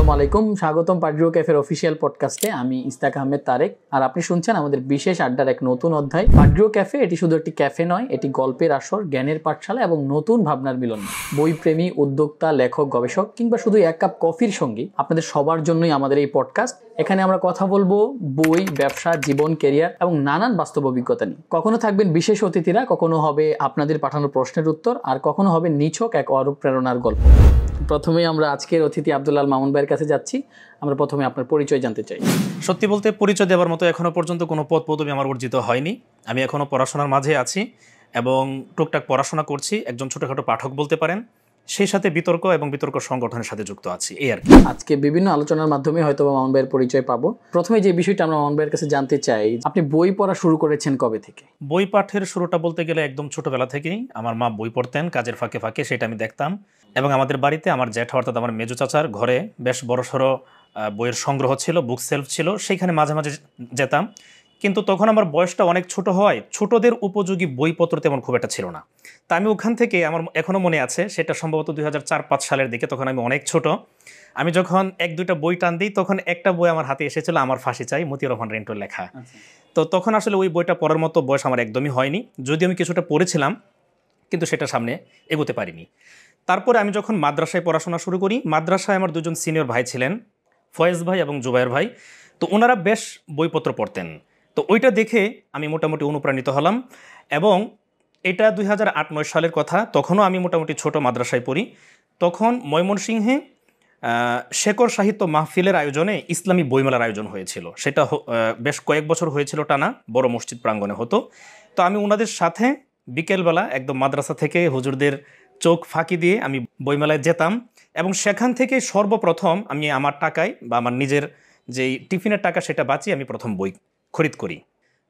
আসসালামু আলাইকুম, স্বাগতম পাড্রিও ক্যাফের অফিসিয়াল পডকাস্টে। আমি ইস্তাক আহমেদ তারেক, আর আপনি শুনছেন আমাদের বিশেষ আড্ডার এক নতুন অধ্যায়। পাড্রিও ক্যাফে এটি শুধু একটি ক্যাফে নয়, এটি গল্পের আসর, জ্ঞানের পাঠশালা এবং নতুন ভাবনার মিলন। বইপ্রেমী, উদ্যোক্তা, লেখক, গবেষক কিংবা শুধু এক কাপ কফির সঙ্গী, আপনাদের সবার জন্যই আমাদের এই পডকাস্ট। এখানে আমরা কথা বলবো বই, ব্যবসা, জীবন, ক্যারিয়ার এবং নানান বাস্তব অভিজ্ঞতা নিয়ে। কখনো থাকবেন বিশেষ অতিথিরা, কখনো হবে আপনাদের পাঠানো প্রশ্নের উত্তর, আর কখনো হবে নিছক এক অনুপ্রেরণার গল্প। প্রথমেই আমরা আজকের অতিথি আব্দুল আল মামুন ভাইয়ের কাছে যাচ্ছি। আমরা প্রথমে আপনার পরিচয় জানতে চাই। সত্যি বলতে পরিচয় দেওয়ার মতো এখনো পর্যন্ত কোনো পদ পদবি আমার অর্জিত হয়নি। আমি এখনো পড়াশোনার মাঝে আছি এবং টুকটাক পড়াশোনা করছি, একজন ছোটখাটো পাঠক বলতে পারেন। সেই সাথে বিতর্ক এবং বিতর্ক সংগঠনের সাথে যুক্ত আছি, এই আর কি। আজকে বিভিন্ন আলোচনার মাধ্যমে হয়তো মামুন ভাইয়ের পরিচয় পাবো। প্রথমে যে বিষয়টা আমরা মামুন ভাইয়ের কাছে জানতে চাই, আপনি বই পড়া শুরু করেছেন কবে থেকে? বই পাঠের শুরুটা বলতে গেলে একদম ছোটবেলা থেকেই। আমার মা বই পড়তেন কাজের ফাঁকে ফাঁকে, সেটা আমি দেখতাম। এবং আমাদের বাড়িতে আমার জ্যাঠা অর্থাৎ আমার মেজো চাচার ঘরে বেশ বড়সড় বইয়ের সংগ্রহ ছিল, বুক সেলফ ছিল, সেইখানে মাঝে মাঝে যেতাম। কিন্তু তখন আমার বয়সটা অনেক ছোট হওয়ায় ছোটদের উপযোগী বইপত্র তেমন খুব একটা ছিল না। তা আমি ওখান থেকে, আমার এখনও মনে আছে, সেটা সম্ভবত 2004-05 সালের দিকে, তখন আমি অনেক ছোট। আমি যখন এক দুইটা বই টান দিই, তখন একটা বই আমার হাতে এসেছিল, আমার ফাঁসি চাই, মতিউর রহমান রিন্টুর লেখা। তো তখন আসলে ওই বইটা পড়ার মতো বয়স আমার একদমই হয়নি, যদিও আমি কিছুটা পড়েছিলাম, কিন্তু সেটা সামনে এগোতে পারিনি। তারপরে আমি যখন মাদ্রাসায় পড়াশোনা শুরু করি, মাদ্রাসায় আমার দুজন সিনিয়র ভাই ছিলেন, ফয়েজ ভাই এবং জুবায়ের ভাই। তো ওনারা বেশ বইপত্র পড়তেন। তো ওইটা দেখে আমি মোটামুটি অনুপ্রাণিত হলাম। এবং এটা 2008-09 সালের কথা। তখনও আমি মোটামুটি ছোট মাদ্রাসায় পড়ি। তখন ময়মনসিংহে শেকর সাহিত্য মাহফিলের আয়োজনে ইসলামী বইমেলার আয়োজন হয়েছিল। সেটা বেশ কয়েক বছর হয়েছিল টানা, বড় মসজিদ প্রাঙ্গণে হতো। তো আমি ওনাদের সাথে বিকেলবেলা একদম মাদ্রাসা থেকে হুজুরদের চোখ ফাঁকি দিয়ে আমি বইমেলায় যেতাম। এবং সেখান থেকে সর্বপ্রথম আমি আমার টাকায় বা আমার নিজের যেই টিফিনের টাকা সেটা বাঁচিয়ে আমি প্রথম বই খরিদ করি।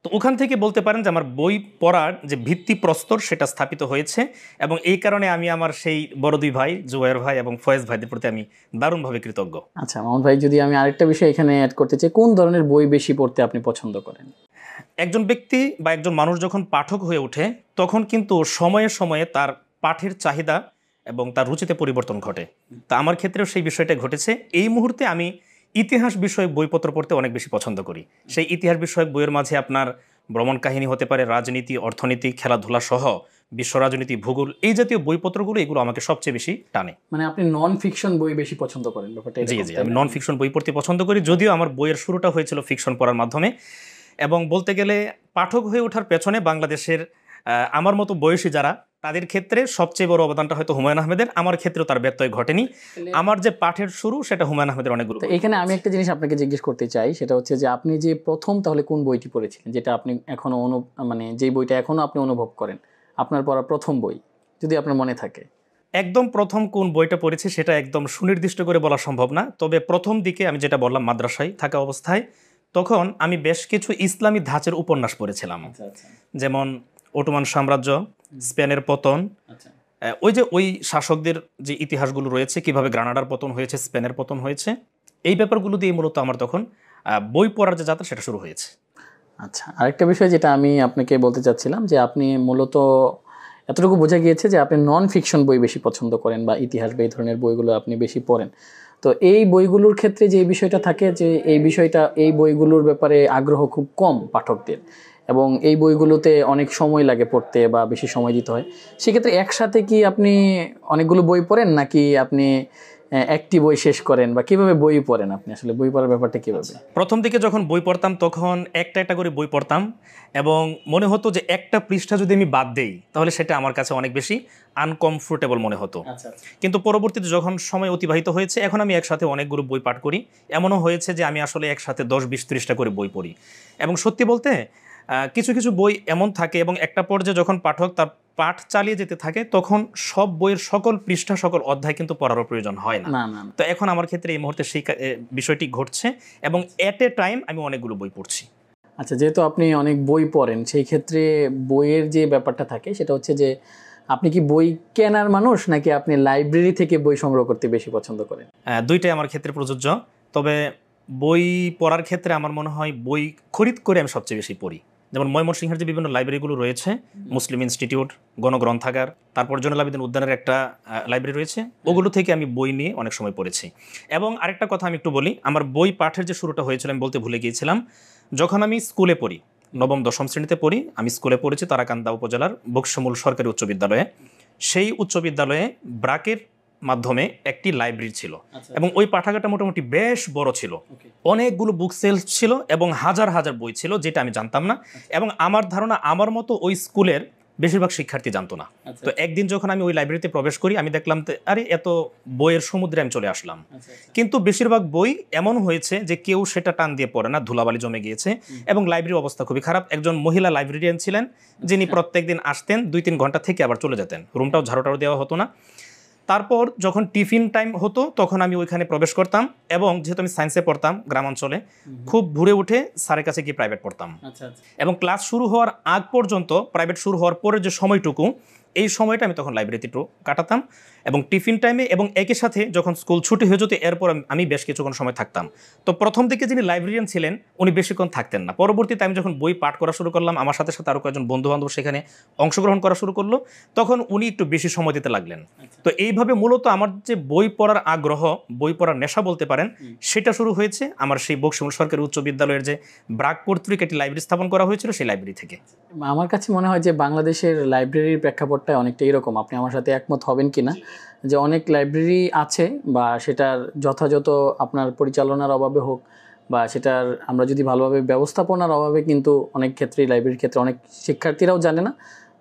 তো ওখান থেকে বলতে পারেন যে আমার বই পড়ার যে ভিত্তিপ্রস্তর সেটা স্থাপিত হয়েছে। এবং এই কারণে আমি আমার সেই বড় দুই ভাই জুবায়ের ভাই এবং ফয়েজ ভাইদের প্রতি আমি দারুণভাবে কৃতজ্ঞ। আচ্ছা মামুন ভাই, যদি আমি আরেকটা বিষয় এখানে অ্যাড করতে চাই, কোন ধরনের বই বেশি পড়তে আপনি পছন্দ করেন? একজন ব্যক্তি বা একজন মানুষ যখন পাঠক হয়ে ওঠে, তখন কিন্তু সময়ে সময়ে তার পাঠের চাহিদা এবং তার রুচিতে পরিবর্তন ঘটে। তা আমার ক্ষেত্রেও সেই বিষয়টা ঘটেছে। এই মুহূর্তে আমি ইতিহাস বিষয়ক বইপত্র পড়তে অনেক বেশি পছন্দ করি। সেই ইতিহাস বিষয়ক বইয়ের মাঝে আপনার ভ্রমণ কাহিনী হতে পারে, রাজনীতি, অর্থনীতি, খেলাধুলা সহ বিশ্ব রাজনীতি, ভূগোল, এই জাতীয় বইপত্রগুলো, এগুলো আমাকে সবচেয়ে বেশি টানে। মানে আপনি নন ফিকশন বই বেশি পছন্দ করেন ব্যাপারটা? জি জি, আমি নন ফিকশন বই পড়তে পছন্দ করি, যদিও আমার বইয়ের শুরুটা হয়েছিল ফিকশন পড়ার মাধ্যমে। এবং বলতে গেলে পাঠক হয়ে ওঠার পেছনে বাংলাদেশের আমার মতো বয়সী যারা, তাদের ক্ষেত্রে সবচেয়ে বড় অবদানটা হয়তো হুমায়ুন আহমেদের। আমার ক্ষেত্রেও তার ব্যত্যয় ঘটেনি। আমার যে পাঠের শুরু সেটা হুমায়ুন আহমেদের অনেক গুরুত্ব। এখানে আমি একটা জিনিস আপনাকে জিজ্ঞেস করতে চাই, সেটা হচ্ছে যে আপনি যে প্রথম তাহলে কোন বইটি পড়েছিলেন, যেটা আপনি এখনো মানে যেই বইটা এখনো আপনি অনুভব করেন আপনার পড়া প্রথম বই, যদি আপনার মনে থাকে? একদম প্রথম কোন বইটা পড়েছি সেটা একদম সুনির্দিষ্ট করে বলা সম্ভব না। তবে প্রথম দিকে আমি যেটা বললাম, মাদ্রাসায় থাকা অবস্থায়, তখন আমি বেশ কিছু ইসলামী ধাঁচের উপন্যাস পড়েছিলাম। যেমন অটোমান সাম্রাজ্য, স্পেনের পতন, ওই শাসকদের যে ইতিহাসগুলো রয়েছে, কিভাবে গ্রানাডার পতন হয়েছে, স্পেনের পতন হয়েছে, এই ব্যাপারগুলো দিয়ে মূলত আমার তখন বই পড়ার যে যাত্রা সেটা শুরু হয়েছে। আচ্ছা, আরেকটা বিষয় যেটা আমি আপনাকে বলতে চাচ্ছিলাম, যে আপনি মূলত এতটুকু বোঝা গিয়েছে যে আপনি নন ফিকশন বই বেশি পছন্দ করেন বা ইতিহাস বা এই ধরনের বইগুলো আপনি বেশি পড়েন। তো এই বইগুলোর ক্ষেত্রে যে বিষয়টা থাকে, যে এই বইগুলোর ব্যাপারে আগ্রহ খুব কম পাঠকদের, এবং এই বইগুলোতে অনেক সময় লাগে পড়তে বা বেশি সময় দিতে হয়। সেক্ষেত্রে একসাথে কি আপনি অনেকগুলো বই পড়েন, নাকি আপনি একটি বই শেষ করেন, বা কিভাবে বই পড়েন আপনি? আসলে বই পড়ার ব্যাপারটা কিভাবে? প্রথম দিকে যখন বই পড়তাম তখন একটা একটা করে বই পড়তাম, এবং মনে হতো যে একটা পৃষ্ঠা যদি আমি বাদ দেই তাহলে সেটা আমার কাছে অনেক বেশি আনকমফোর্টেবল মনে হতো। কিন্তু পরবর্তীতে যখন সময় অতিবাহিত হয়েছে, এখন আমি একসাথে অনেকগুলো বই পাঠ করি। এমনও হয়েছে যে আমি আসলে একসাথে 10-20-30টা করে বই পড়ি। এবং সত্যি বলতে কিছু কিছু বই এমন থাকে, এবং একটা পর্যায়ে যখন পাঠক তার পাঠ চালিয়ে যেতে থাকে, তখন সব বইয়ের সকল পৃষ্ঠা, সকল অধ্যায় কিন্তু পড়ারও প্রয়োজন হয় না। তো এখন আমার ক্ষেত্রে এই মুহূর্তে সেই বিষয়টি ঘটছে, এবং এট এ টাইম আমি অনেকগুলো বই পড়ছি। আচ্ছা, যেহেতু আপনি অনেক বই পড়েন, সেই ক্ষেত্রে বইয়ের যে ব্যাপারটা থাকে সেটা হচ্ছে যে আপনি কি বই কেনার মানুষ, নাকি আপনি লাইব্রেরি থেকে বই সংগ্রহ করতে বেশি পছন্দ করেন? দুইটাই আমার ক্ষেত্রে প্রযোজ্য। তবে বই পড়ার ক্ষেত্রে আমার মনে হয় বই খরিদ করে আমি সবচেয়ে বেশি পড়ি। যেমন ময়মনসিংহের যে বিভিন্ন লাইব্রেরিগুলো রয়েছে, মুসলিম ইনস্টিটিউট, গণগ্রন্থাগার, তারপর জয়নুল আবেদিন উদ্যানের একটা লাইব্রেরি রয়েছে, ওগুলো থেকে আমি বই নিয়ে অনেক সময় পড়েছি। এবং আরেকটা কথা আমি একটু বলি, আমার বই পাঠের যে শুরুটা হয়েছিল আমি বলতে ভুলে গিয়েছিলাম। যখন আমি স্কুলে পড়ি, নবম দশম শ্রেণীতে পড়ি, আমি স্কুলে পড়েছি তারাকান্দা উপজেলার বকশমূল সরকারি উচ্চ বিদ্যালয়ে। সেই উচ্চ বিদ্যালয়ে ব্রাকের মাধ্যমে একটি লাইব্রেরি ছিল এবং ওই পাঠাগারটা মোটামুটি বেশ বড় ছিল, অনেকগুলো বুক সেলস ছিল এবং হাজার হাজার বই ছিল, যেটা আমি জানতাম না। এবং আমার ধারণা আমার মতো ওই স্কুলের বেশিরভাগ শিক্ষার্থী জানতো না। তো একদিন যখন আমি ওই লাইব্রেরিতে প্রবেশ করি, আমি দেখলাম আরে এত বইয়ের সমুদ্রে আমি চলে আসলাম। কিন্তু বেশিরভাগ বই এমন হয়েছে যে কেউ সেটা টান দিয়ে পড়ে না, ধুলাবালি জমে গিয়েছে এবং লাইব্রেরির অবস্থা খুবই খারাপ। একজন মহিলা লাইব্রেরিয়ান ছিলেন যিনি প্রত্যেকদিন আসতেন, 2-3 ঘন্টা থেকে আবার চলে যেতেন, রুমটাও ঝাড়ুটাও দেওয়া হতো না। তারপর যখন টিফিন টাইম হতো তখন আমি ওইখানে প্রবেশ করতাম এবং যেহেতু আমি সায়েন্সে পড়তাম গ্রামাঞ্চলে, খুব ভোরে উঠে স্যারের কাছে গিয়ে প্রাইভেট পড়তাম। এবং ক্লাস শুরু হওয়ার আগ পর্যন্ত, প্রাইভেট শুরু হওয়ার পরের যে সময়টুকু, এই সময়টা আমি তখন লাইব্রেরিতে একটু কাটাতাম এবং টিফিন টাইমে এবং একই সাথে যখন স্কুল ছুটি হয়ে যেত এরপর আমি বেশ কিছুক্ষণ সময় থাকতাম। তো প্রথম দিকে যিনি লাইব্রেরিয়ান ছিলেন উনি বেশিক্ষণ থাকতেন না। পরবর্তীতে আমি যখন বই পাঠ করা শুরু করলাম, আমার সাথে সাথে আরও কয়েকজন বন্ধুবান্ধব সেখানে অংশগ্রহণ করা শুরু করলো, তখন উনি একটু বেশি সময় দিতে লাগলেন। তো এইভাবে মূলত আমার যে বই পড়ার আগ্রহ, বই পড়ার নেশা বলতে পারেন, সেটা শুরু হয়েছে আমার সেই বকশমূল সরকারি উচ্চ বিদ্যালয়ের যে ব্রাক কর্তৃক একটি লাইব্রেরি স্থাপন করা হয়েছিল সেই লাইব্রেরি থেকে। আমার কাছে মনে হয় যে বাংলাদেশের লাইব্রেরির প্রেক্ষাপটটা অনেকটা এরকম, আপনি আমার সাথে একমত হবেন কিনা, যে অনেক লাইব্রেরি আছে বা সেটার যথাযথ আপনার পরিচালনার অভাবে হোক বা সেটার আমরা যদি ভালোভাবে ব্যবস্থাপনার অভাবে, কিন্তু অনেক ক্ষেত্রেই লাইব্রেরির ক্ষেত্রে অনেক শিক্ষার্থীরাও জানে না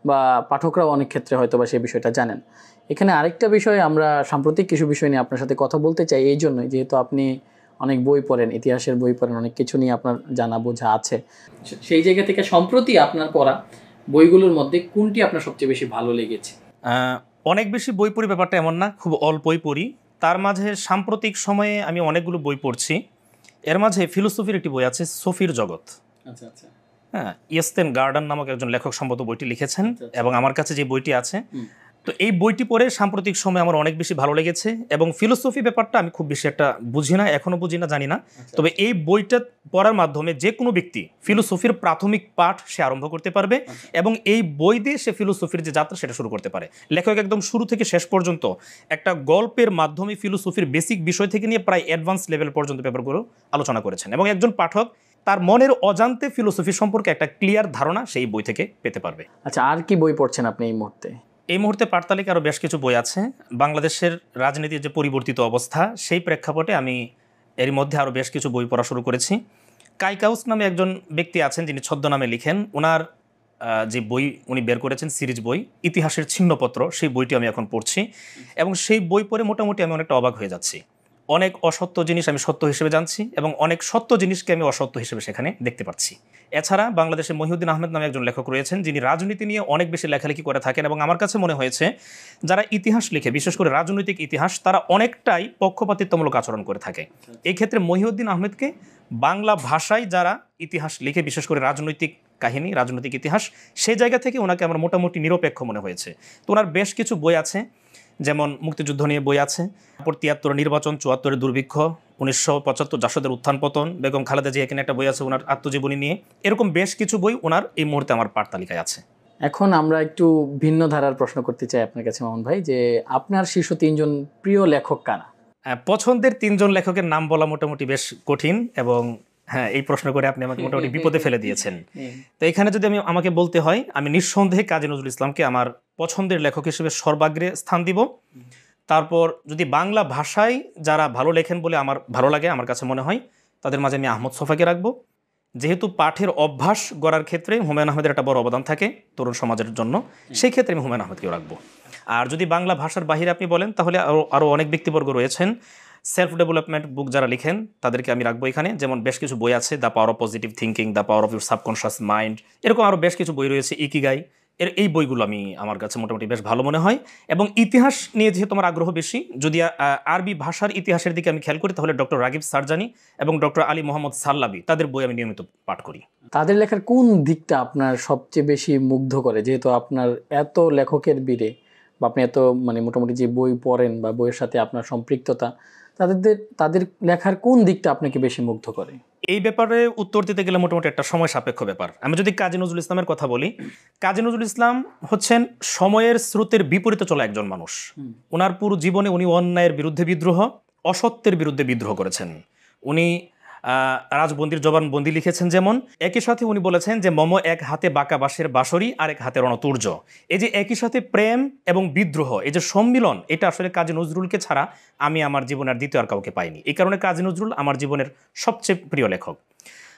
বা পাঠকরাও অনেক ক্ষেত্রে হয়তো বা সেই বিষয়টা জানেন। এখানে আরেকটা বিষয়, আমরা সাম্প্রতিক কিছু বিষয় নিয়ে আপনার সাথে কথা বলতে চাই, এই জন্যই যেহেতু আপনি অনেক বই পড়েন, ইতিহাসের বই পড়েন, অনেক কিছু নিয়ে আপনার জানা বোঝা আছে। সেই জায়গা থেকে সম্প্রতি আপনার পড়া বইগুলোর মধ্যে কোনটি আপনার সবচেয়ে বেশি ভালো লেগেছে? অনেক বেশি বই পড়ি ব্যাপারটা এমন না, খুব অল্পই পড়ি। তার মাঝে সাম্প্রতিক সময়ে আমি অনেকগুলো বই পড়ছি। এর মাঝে ফিলোসফির একটি বই আছে, সফির জগৎ। আচ্ছা আচ্ছা। হ্যাঁ, ইয়েস্তেন গার্ডান নামক একজন লেখক সম্ভবত বইটি লিখেছেন এবং আমার কাছে যে বইটি আছে, তো এই বইটি পড়ে সাম্প্রতিক সময় আমার অনেক বেশি ভালো লেগেছে। এবং ফিলোসফি ব্যাপারটা আমি খুব বেশি একটা বুঝি না, এখনো বুঝি না, জানি না। তবে এই বইটা পড়ার মাধ্যমে যে কোনো ব্যক্তি ফিলোসফির প্রাথমিক পাঠ সে আরম্ভ করতে পারবে এবং এই বই দিয়ে সে ফিলোসফির যে যাত্রা সেটা শুরু করতে পারে। লেখক একদম শুরু থেকে শেষ পর্যন্ত একটা গল্পের মাধ্যমে ফিলোসফির বেসিক বিষয় থেকে নিয়ে প্রায় অ্যাডভান্স লেভেল পর্যন্ত ব্যাপারগুলো আলোচনা করেছেন এবং একজন পাঠক তার মনের অজান্তে ফিলোসফি সম্পর্কে একটা ক্লিয়ার ধারণা সেই বই থেকে পেতে পারবে। আচ্ছা, আর কি বই পড়ছেন আপনি এই মুহূর্তে? এই মুহূর্তে পাঠতালিকা আরও বেশ কিছু বই আছে। বাংলাদেশের রাজনীতির যে পরিবর্তিত অবস্থা সেই প্রেক্ষাপটে আমি এর মধ্যে আরও বেশ কিছু বই পড়া শুরু করেছি। কাইকাউস নামে একজন ব্যক্তি আছেন যিনি ছদ্মনামে লিখেন, ওনার যে বই উনি বের করেছেন সিরিজ বই ইতিহাসের ছিন্নপত্র, সেই বইটি আমি এখন পড়ছি এবং সেই বই পড়ে মোটামুটি আমি অনেকটা অবাক হয়ে যাচ্ছি। অনেক অসত্য জিনিস আমি সত্য হিসেবে জানছি এবং অনেক সত্য জিনিসকে আমি অসত্য হিসেবে সেখানে দেখতে পাচ্ছি। এছাড়া বাংলাদেশে মহিউদ্দিন আহমেদ নামে একজন লেখক রয়েছেন যিনি রাজনীতি নিয়ে অনেক বেশি লেখালেখি করে থাকেন এবং আমার কাছে মনে হয়েছে যারা ইতিহাস লিখে, বিশেষ করে রাজনৈতিক ইতিহাস, তারা অনেকটাই পক্ষপাতিত্বমূলক আচরণ করে থাকে। এই ক্ষেত্রে মহিউদ্দিন আহমেদকে বাংলা ভাষায় যারা ইতিহাস লিখে, বিশেষ করে রাজনৈতিক কাহিনী, রাজনৈতিক ইতিহাস, সেই জায়গা থেকে ওনাকে আমার মোটামুটি নিরপেক্ষ মনে হয়েছে। তো ওনার বেশ কিছু বই আছে, যেমন মুক্তিযুদ্ধ নিয়ে বই আছে, তারপর ৭৩ নির্বাচন, ৭৪ দুর্ভিক্ষ, ১৯৭৫ জাসদের উত্থান পতন, বেগম খালেদা জিয়া এখানে একটা বই আছে ওনার আত্মজীবনী নিয়ে। এরকম বেশ কিছু বই ওনার এই মুহূর্তে আমার পাঠ তালিকায় আছে। এখন আমরা একটু ভিন্ন ধারার প্রশ্ন করতে চাই আপনার কাছে মামুন ভাই, যে আপনার শীর্ষ 3 জন প্রিয় লেখক কারা? পছন্দের 3 জন লেখকের নাম বলা মোটামুটি বেশ কঠিন এবং হ্যাঁ, এই প্রশ্ন করে আপনি আমাকে মোটামুটি বিপদে ফেলে দিয়েছেন। তো এখানে যদি আমাকে বলতে হয়, আমি নিঃসন্দেহে কাজী নজরুল ইসলামকে আমার পছন্দের লেখক হিসেবে সর্বাগ্রে স্থান দিব। তারপর যদি বাংলা ভাষায় যারা ভালো লেখেন বলে আমার ভালো লাগে, আমার কাছে মনে হয়, তাদের মাঝে আমি আহমদ ছফাকে রাখবো। যেহেতু পাঠের অভ্যাস গড়ার ক্ষেত্রে হুমায়ুন আহমেদের একটা বড় অবদান থাকে তরুণ সমাজের জন্য, সেই ক্ষেত্রে আমি হুমায়ুন আহমেদকেও রাখবো। আর যদি বাংলা ভাষার বাহিরে আপনি বলেন, তাহলে আরও অনেক ব্যক্তিবর্গ রয়েছেন সেলফ ডেভেলপমেন্ট বুক যারা লিখেন, তাদেরকে আমি রাখবো এখানে। যেমন বেশ কিছু বই আছে, the power of positive thinking, the power of your subconscious mind, এরকম আরও বেশ কিছু বই রয়েছে, ইকিগাই, এই বইগুলো আমার কাছে মোটামুটি বেশ ভালো মনে হয়। এবং ইতিহাস নিয়ে যেহেতু আমার আগ্রহ বেশি, যদি আরবি ভাষার ইতিহাসের দিকে আমি খেয়াল করি, তাহলে ডক্টর রাগিব সারজানি এবং ডক্টর আলী মোহাম্মদ সাল্লাবি, তাদের বই আমি নিয়মিত পাঠ করি। তাদের লেখার কোন দিকটা আপনার সবচেয়ে বেশি মুগ্ধ করে, যেহেতু আপনার এত লেখকের ভিড়ে বা আপনি এত মোটামুটি যে বই পড়েন বা বইয়ের সাথে আপনার সম্পৃক্ততা, তাদের লেখার কোন দিকটা আপনাকে বেশি মুগ্ধ করে? এই ব্যাপারে উত্তর দিতে গেলে মোটামুটি একটা সময় সাপেক্ষ ব্যাপার। আমি যদি কাজী নজরুল ইসলামের কথা বলি, কাজী নজরুল ইসলাম হচ্ছেন সময়ের স্রোতের বিপরীতে চলা একজন মানুষ। ওনার পুরো জীবনে উনি অন্যায়ের বিরুদ্ধে বিদ্রোহ, অসত্যের বিরুদ্ধে বিদ্রোহ করেছেন। উনি রাজবন্দির জবানবন্দি লিখেছেন, যেমন একই সাথে উনি বলেছেন যে মম এক হাতে বাঁকা বাঁশের বাঁশরি আর এক হাতে রণতুর্য। এই যে একই সাথে প্রেম এবং বিদ্রোহ, এই যে সম্মিলন, এটা আসলে কাজী নজরুলকে ছাড়া আমি আমার জীবনের দ্বিতীয় আর কাউকে পাইনি। এই কারণে কাজী নজরুল আমার জীবনের সবচেয়ে প্রিয় লেখক।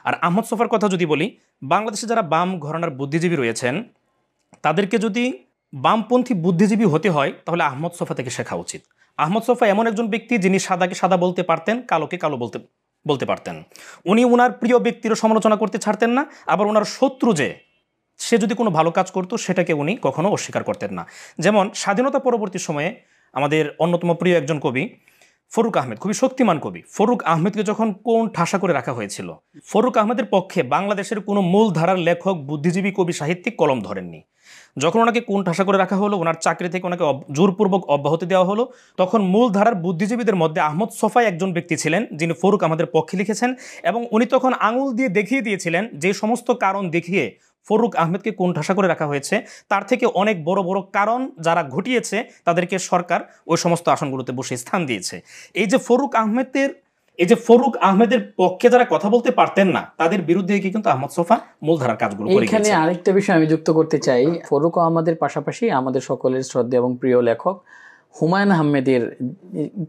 আর আহমদ ছফার কথা যদি বলি, বাংলাদেশে যারা বাম ঘরানার বুদ্ধিজীবী রয়েছেন তাদেরকে যদি বামপন্থী বুদ্ধিজীবী হতে হয় তাহলে আহমদ ছফা থেকে শেখা উচিত। আহমদ ছফা এমন একজন ব্যক্তি যিনি সাদাকে সাদা বলতে পারতেন, কালোকে কালো বলতে পারতেন। উনি ওনার প্রিয় ব্যক্তিরও সমালোচনা করতে ছাড়তেন না, আবার ওনার শত্রু যে সে যদি কোনো ভালো কাজ করতো সেটাকে উনি কখনো অস্বীকার করতেন না। যেমন স্বাধীনতা পরবর্তী সময়ে আমাদের অন্যতম প্রিয় একজন কবি ফরুক আহমেদ, খুবই শক্তিমান কবি, ফরুক আহমেদকে যখন কোন ঠাসা করে রাখা হয়েছিল, ফরুক আহমেদের পক্ষে বাংলাদেশের কোনো মূল ধারার লেখক, বুদ্ধিজীবী, কবি, সাহিত্যিক কলম ধরেননি। যখন ওনাকে কোন ঠাসা করে রাখা হলো, ওনার চাকরি থেকে ওনাকে জোরপূর্বক অব্যাহতি দেওয়া হলো, তখন মূল ধারার বুদ্ধিজীবীদের মধ্যে আহমদ ছফাই একজন ব্যক্তি ছিলেন যিনি ফরুক আহমেদের পক্ষে লিখেছেন, এবং উনি তখন আঙুল দিয়ে দেখিয়ে দিয়েছিলেন যে সমস্ত কারণ দেখিয়ে ফরুক আহমেদকে কোন ঠাসা করে রাখা হয়েছে তার থেকে অনেক বড় বড় কারণ যারা ঘটিয়েছে তাদেরকে সরকার ওই সমস্ত আসনগুলোতে বসে স্থান দিয়েছে। এই যে ফরুক আহমেদের পক্ষে যারা কথা বলতে পারতেন না তাদের বিরুদ্ধে কিন্তু আহমদ ছফা মূলধারার কাজগুলো করে গেছেন। এখানে আরেকটা বিষয় আমি যুক্ত করতে চাই, ফরুক আহমেদের পাশাপাশি আমাদের সকলের শ্রদ্ধেয় এবং প্রিয় লেখক হুমায়ুন আহমেদের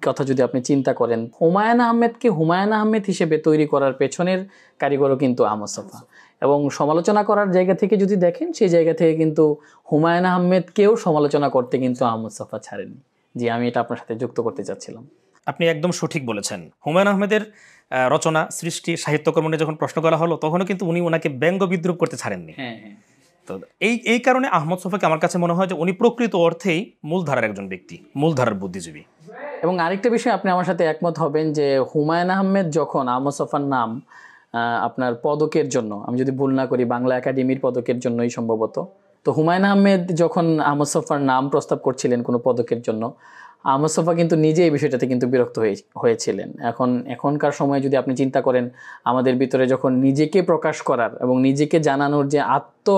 কথা যদি আপনি চিন্তা করেন, হুমায়ুন আহমেদকে হুমায়ুন আহমেদ হিসেবে তৈরি করার পেছনের কারিগরও কিন্তু আহমদ ছফা। এবং সমালোচনা করার জায়গা থেকে যদি দেখেন, সেই জায়গা থেকে কিন্তু হুমায়ুন আহমেদকেও সমালোচনা করতে কিন্তু আহমদ ছফা ছাড়েননি। জি, আমি এটা আপনার সাথে যুক্ত করতে চাচ্ছিলাম। আপনি একদম সঠিক বলেছেন। হুমায়ুন আহমেদের রচনা, সৃষ্টি, সাহিত্যকর্ম নিয়ে যখন প্রশ্ন করা হলো তখনও কিন্তু উনি ওনাকে ব্যঙ্গ বিদ্রুপ করতে ছাড়েননি। তো এই কারণে আহমদ ছফাকে আমার কাছে মনে হয় যে উনি প্রকৃত অর্থেই মূলধারার একজন ব্যক্তি, মূলধারার বুদ্ধিজীবী। এবং আরেকটা বিষয় আপনি আমার সাথে একমত হবেন যে হুমায়ুন আহমেদ যখন আহমদ ছফার নাম আপনার পদকের জন্য, আমি যদি ভুল না করি বাংলা একাডেমির পদকের জন্যই সম্ভবত, তো হুমায়ুন আহমেদ যখন আহমদ ছফার নাম প্রস্তাব করছিলেন কোনো পদকের জন্য, আহমদ ছফা কিন্তু নিজে এই বিষয়টাতে কিন্তু বিরক্ত হয়েছিলেন। এখনকার সময়ে যদি আপনি চিন্তা করেন, আমাদের ভিতরে যখন নিজেকে প্রকাশ করার এবং নিজেকে জানানোর যে আত্ম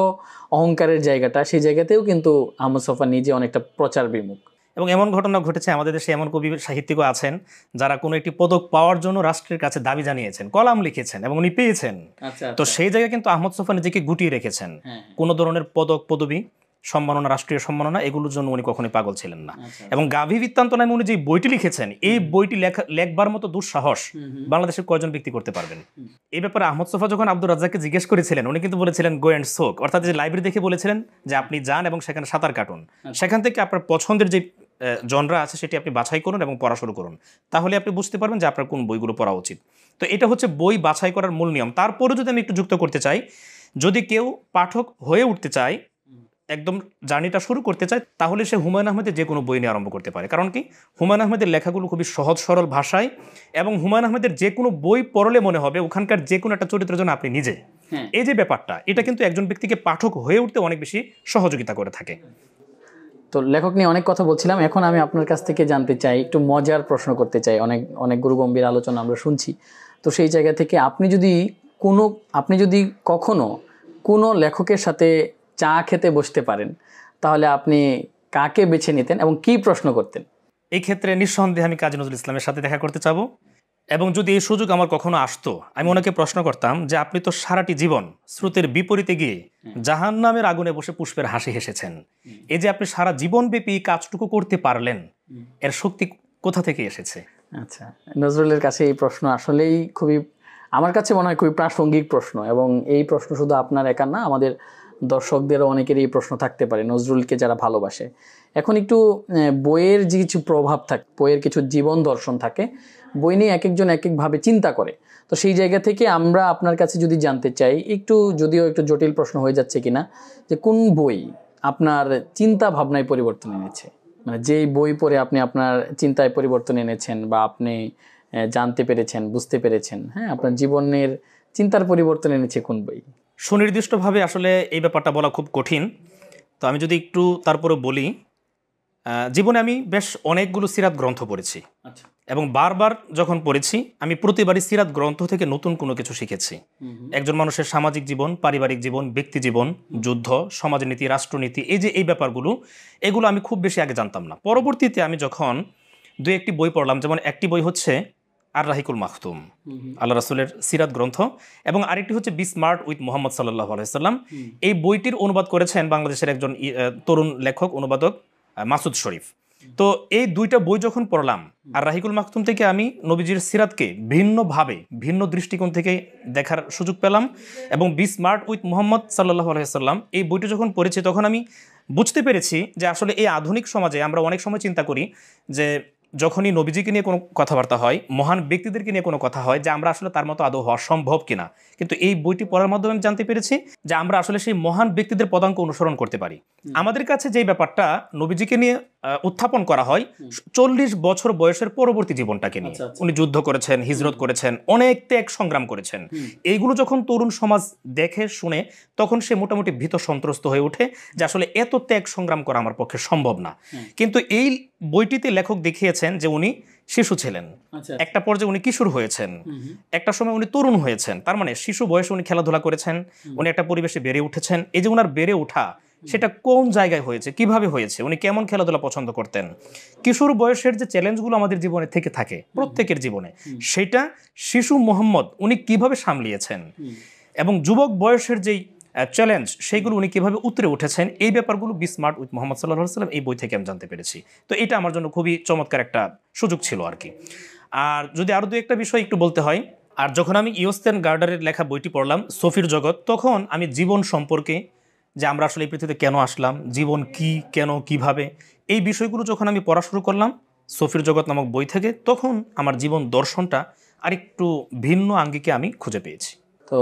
অহংকারের জায়গাটা, সেই জায়গাতেও কিন্তু আহমদ ছফা নিজে অনেকটা প্রচার বিমুখ। এবং এমন ঘটনা ঘটেছে, আমাদের দেশে এমন কবি সাহিত্যিকও আছেন যারা কোনো একটি পদক পাওয়ার জন্য রাষ্ট্রের কাছে দাবি জানিয়েছেন, কলাম লিখেছেন এবং উনি পেয়েছেন। তো সেই জায়গায় কিন্তু আহমদ ছফা নিজেকে গুটিয়ে রেখেছেন। কোনো ধরনের পদক, পদবি, সম্মাননা, রাষ্ট্রীয় সম্মাননা, এগুলোর জন্য উনি কখনোই পাগল ছিলেন না। এবং গাভী বৃত্তান্ত নামে উনি যে বইটি লিখেছেন, এই বইটি লেখবার মতো দুঃসাহস বাংলাদেশের কয়জন ব্যক্তি করতে পারবেন? এই ব্যাপারে আহমদ ছফা যখন আব্দুর রাজ্জাককে জিজ্ঞেস করেছিলেন, উনি কিন্তু বলেছিলেন গো অ্যান্ড সোক, অর্থাৎ যে লাইব্রেরি দেখে বলেছিলেন যে আপনি যান এবং সেখানে সাঁতার কাটুন, সেখান থেকে আপনার পছন্দের যে জনরা আছে সেটি আপনি বাছাই করুন এবং পড়া শুরু করুন, তাহলে আপনি বুঝতে পারবেন যে আপনার কোন বইগুলো পড়া উচিত। তো এটা হচ্ছে বই বাছাই করার মূল নিয়ম। তারপরে যদি আমি একটু যুক্ত করতে চাই, যদি কেউ পাঠক হয়ে উঠতে চায়, একদম জার্নিটা শুরু করতে চায়, তাহলে সে হুমায়ুন আহমেদের যে কোনো বই নিয়ে আরম্ভ করতে পারে। কারণ কি, হুমায়ুন আহমেদের লেখাগুলো খুবই সহজ সরল ভাষায়, এবং হুমায়ুন আহমেদের যে কোনো বই পড়লে মনে হবে ওখানকার যে কোনো একটা চরিত্রের জন্য আপনি নিজে, এই যে ব্যাপারটা, এটা কিন্তু একজন ব্যক্তিকে পাঠক হয়ে উঠতে অনেক বেশি সহযোগিতা করে থাকে। তো লেখক নিয়ে অনেক কথা বলছিলাম, এখন আমি আপনার কাছ থেকে জানতে চাই, একটু মজার প্রশ্ন করতে চাই। অনেক গুরুগম্ভীর আলোচনা আমরা শুনছি, তো সেই জায়গা থেকে আপনি যদি কখনো কোনো লেখকের সাথে চা খেতে বসতে পারেন, তাহলে আপনি কাকে বেছে নিতেন এবং কি প্রশ্ন করতেন? এই ক্ষেত্রে নিঃসন্দেহে আমি কাজী নজরুল ইসলামের সাথে দেখা করতে চাবো। এবং যদি এই সুযোগ আমার কখনো আসতো, আমি ওনাকে প্রশ্ন করতাম যে আপনি তো সারাটি জীবন স্রোতের বিপরীতে গিয়ে জাহান্নামের আগুনে বসে পুষ্পের হাসি হেসেছেন, এই যে আপনি সারা জীবনব্যাপী কাজটুকু করতে পারলেন, এর শক্তি কোথা থেকে এসেছে? আচ্ছা, নজরুলের কাছে এই প্রশ্ন আসলেই খুবই, আমার কাছে মনে হয় খুবই প্রাসঙ্গিক প্রশ্ন, এবং এই প্রশ্ন শুধু আপনার একা না, আমাদের দর্শকদেরও অনেকের এই প্রশ্ন থাকতে পারে নজরুলকে যারা ভালোবাসে। এখন একটু বইয়ের যে কিছু প্রভাব থাকে, বইয়ের কিছু জীবন দর্শন থাকে, বই নিয়ে এক একজন এক একভাবে চিন্তা করে। তো সেই জায়গা থেকে আমরা আপনার কাছে যদি জানতে চাই, যদিও একটু জটিল প্রশ্ন হয়ে যাচ্ছে কিনা, যে কোন বই আপনার চিন্তা ভাবনায় পরিবর্তন এনেছে, মানে যেই বই পড়ে আপনি আপনার চিন্তায় পরিবর্তন এনেছেন বা আপনি জানতে পেরেছেন, বুঝতে পেরেছেন, হ্যাঁ, আপনার জীবনের চিন্তার পরিবর্তন এনেছে কোন বই? সুনির্দিষ্টভাবে আসলে এই ব্যাপারটা বলা খুব কঠিন, তো আমি যদি একটু তারপরে বলি, জীবনে আমি বেশ অনেকগুলো সিরাত গ্রন্থ পড়েছি আচ্ছা। এবং বারবার যখন পড়েছি আমি প্রতিবারই সিরাত গ্রন্থ থেকে নতুন কোনো কিছু শিখেছি। একজন মানুষের সামাজিক জীবন, পারিবারিক জীবন, ব্যক্তি জীবন, যুদ্ধ, সমাজনীতি, রাষ্ট্রনীতি, এই ব্যাপারগুলো এগুলো আমি খুব বেশি আগে জানতাম না। পরবর্তীতে আমি যখন দু একটি বই পড়লাম, যেমন একটি বই হচ্ছে আর রাহিকুল মাখতুম, আল্লাহ রাসূলের সিরাত গ্রন্থ, এবং আরেকটি হচ্ছে বি স্মার্ট উইথ মুহাম্মদ সাল্লাল্লাহু আলাইহি সাল্লাম। এই বইটির অনুবাদ করেছেন বাংলাদেশের একজন তরুণ লেখক অনুবাদক মাসুদ শরীফ। তো এই দুইটা বই যখন পড়লাম, আর রাহিকুল মাখতুম থেকে আমি নবীজির সিরাতকে ভিন্নভাবে, ভিন্ন দৃষ্টিকোণ থেকে দেখার সুযোগ পেলাম, এবং বি স্মার্ট উইথ মুহাম্মদ সাল্লাল্লাহু আলাইহি সাল্লাম এই বইটি যখন পড়েছি তখন আমি বুঝতে পেরেছি যে আসলে এই আধুনিক সমাজে আমরা অনেক সময় চিন্তা করি যে যখনই নবীজিকে নিয়ে কোনো কথাবার্তা হয়, মহান ব্যক্তিদেরকে নিয়ে কোনো কথা হয়, যে আমরা আসলে তার মতো আদৌ হওয়া সম্ভব কিনা। কিন্তু এই বইটি পড়ার মাধ্যমে আমি জানতে পেরেছি যে আমরা আসলে সেই মহান ব্যক্তিদের পদাঙ্ক অনুসরণ করতে পারি। আমাদের কাছে যে ব্যাপারটা নবীজিকে নিয়ে উত্থাপন করা হয় 40 বছর বয়সের পরবর্তী জীবনটাকে নিয়ে। উনি যুদ্ধ করেছেন, হিজরত করেছেন, অনেক ত্যাগ সংগ্রাম করেছেন। এইগুলো যখন তরুণ সমাজ দেখে শুনে তখন সে মোটামুটি ভীত সন্ত্রস্ত হয়ে ওঠে যে আসলে এত ত্যাগ সংগ্রাম করা আমার পক্ষে সম্ভব না। কিন্তু এই বইটিতে লেখক দেখিয়েছেন যে উনি শিশু ছিলেন, একটা পর্যায়ে উনি কিশোর হয়েছেন, একটা সময় উনি তরুণ হয়েছেন, তার মানে শিশু বয়সে উনি খেলাধুলা করেছেন, উনি একটা পরিবেশে বেড়ে উঠেছেন। এই যে উনার বেড়ে ওঠা, সেটা কোন জায়গায় হয়েছে, কিভাবে হয়েছে, উনি কেমন খেলাধুলা পছন্দ করতেন, কিশোর বয়সের যে চ্যালেঞ্জগুলো আমাদের জীবনে থেকে থাকে প্রত্যেকের জীবনে, সেটা শিশু মোহাম্মদ উনি কিভাবে সামলিয়েছেন, এবং যুবক বয়সের যেই চ্যালেঞ্জ সেইগুলো উনি কিভাবে উতরে উঠেছেন, এই ব্যাপারগুলো বি স্মার্ট উইথ মুহাম্মদ সাল্লাল্লাহু আলাইহি ওয়াসাল্লাম এই বই থেকে আমি জানতে পেরেছি। তো এটা আমার জন্য খুবই চমৎকার একটা সুযোগ ছিল আর কি। আর যদি আরও দু একটা বিষয় একটু বলতে হয়, আর যখন আমি ইয়োস্তেন গার্ডারের লেখা বইটি পড়লাম সফির জগৎ, তখন আমি জীবন সম্পর্কে, যে আমরা আসলে এই পৃথিবীতে কেন আসলাম, জীবন কি, কেন, কিভাবে, এই বিষয়গুলো যখন আমি পড়া শুরু করলাম সফির জগৎ নামক বই থেকে, তখন আমার জীবন দর্শনটা আরেকটু ভিন্ন আঙ্গিকে আমি খুঁজে পেয়েছি। তো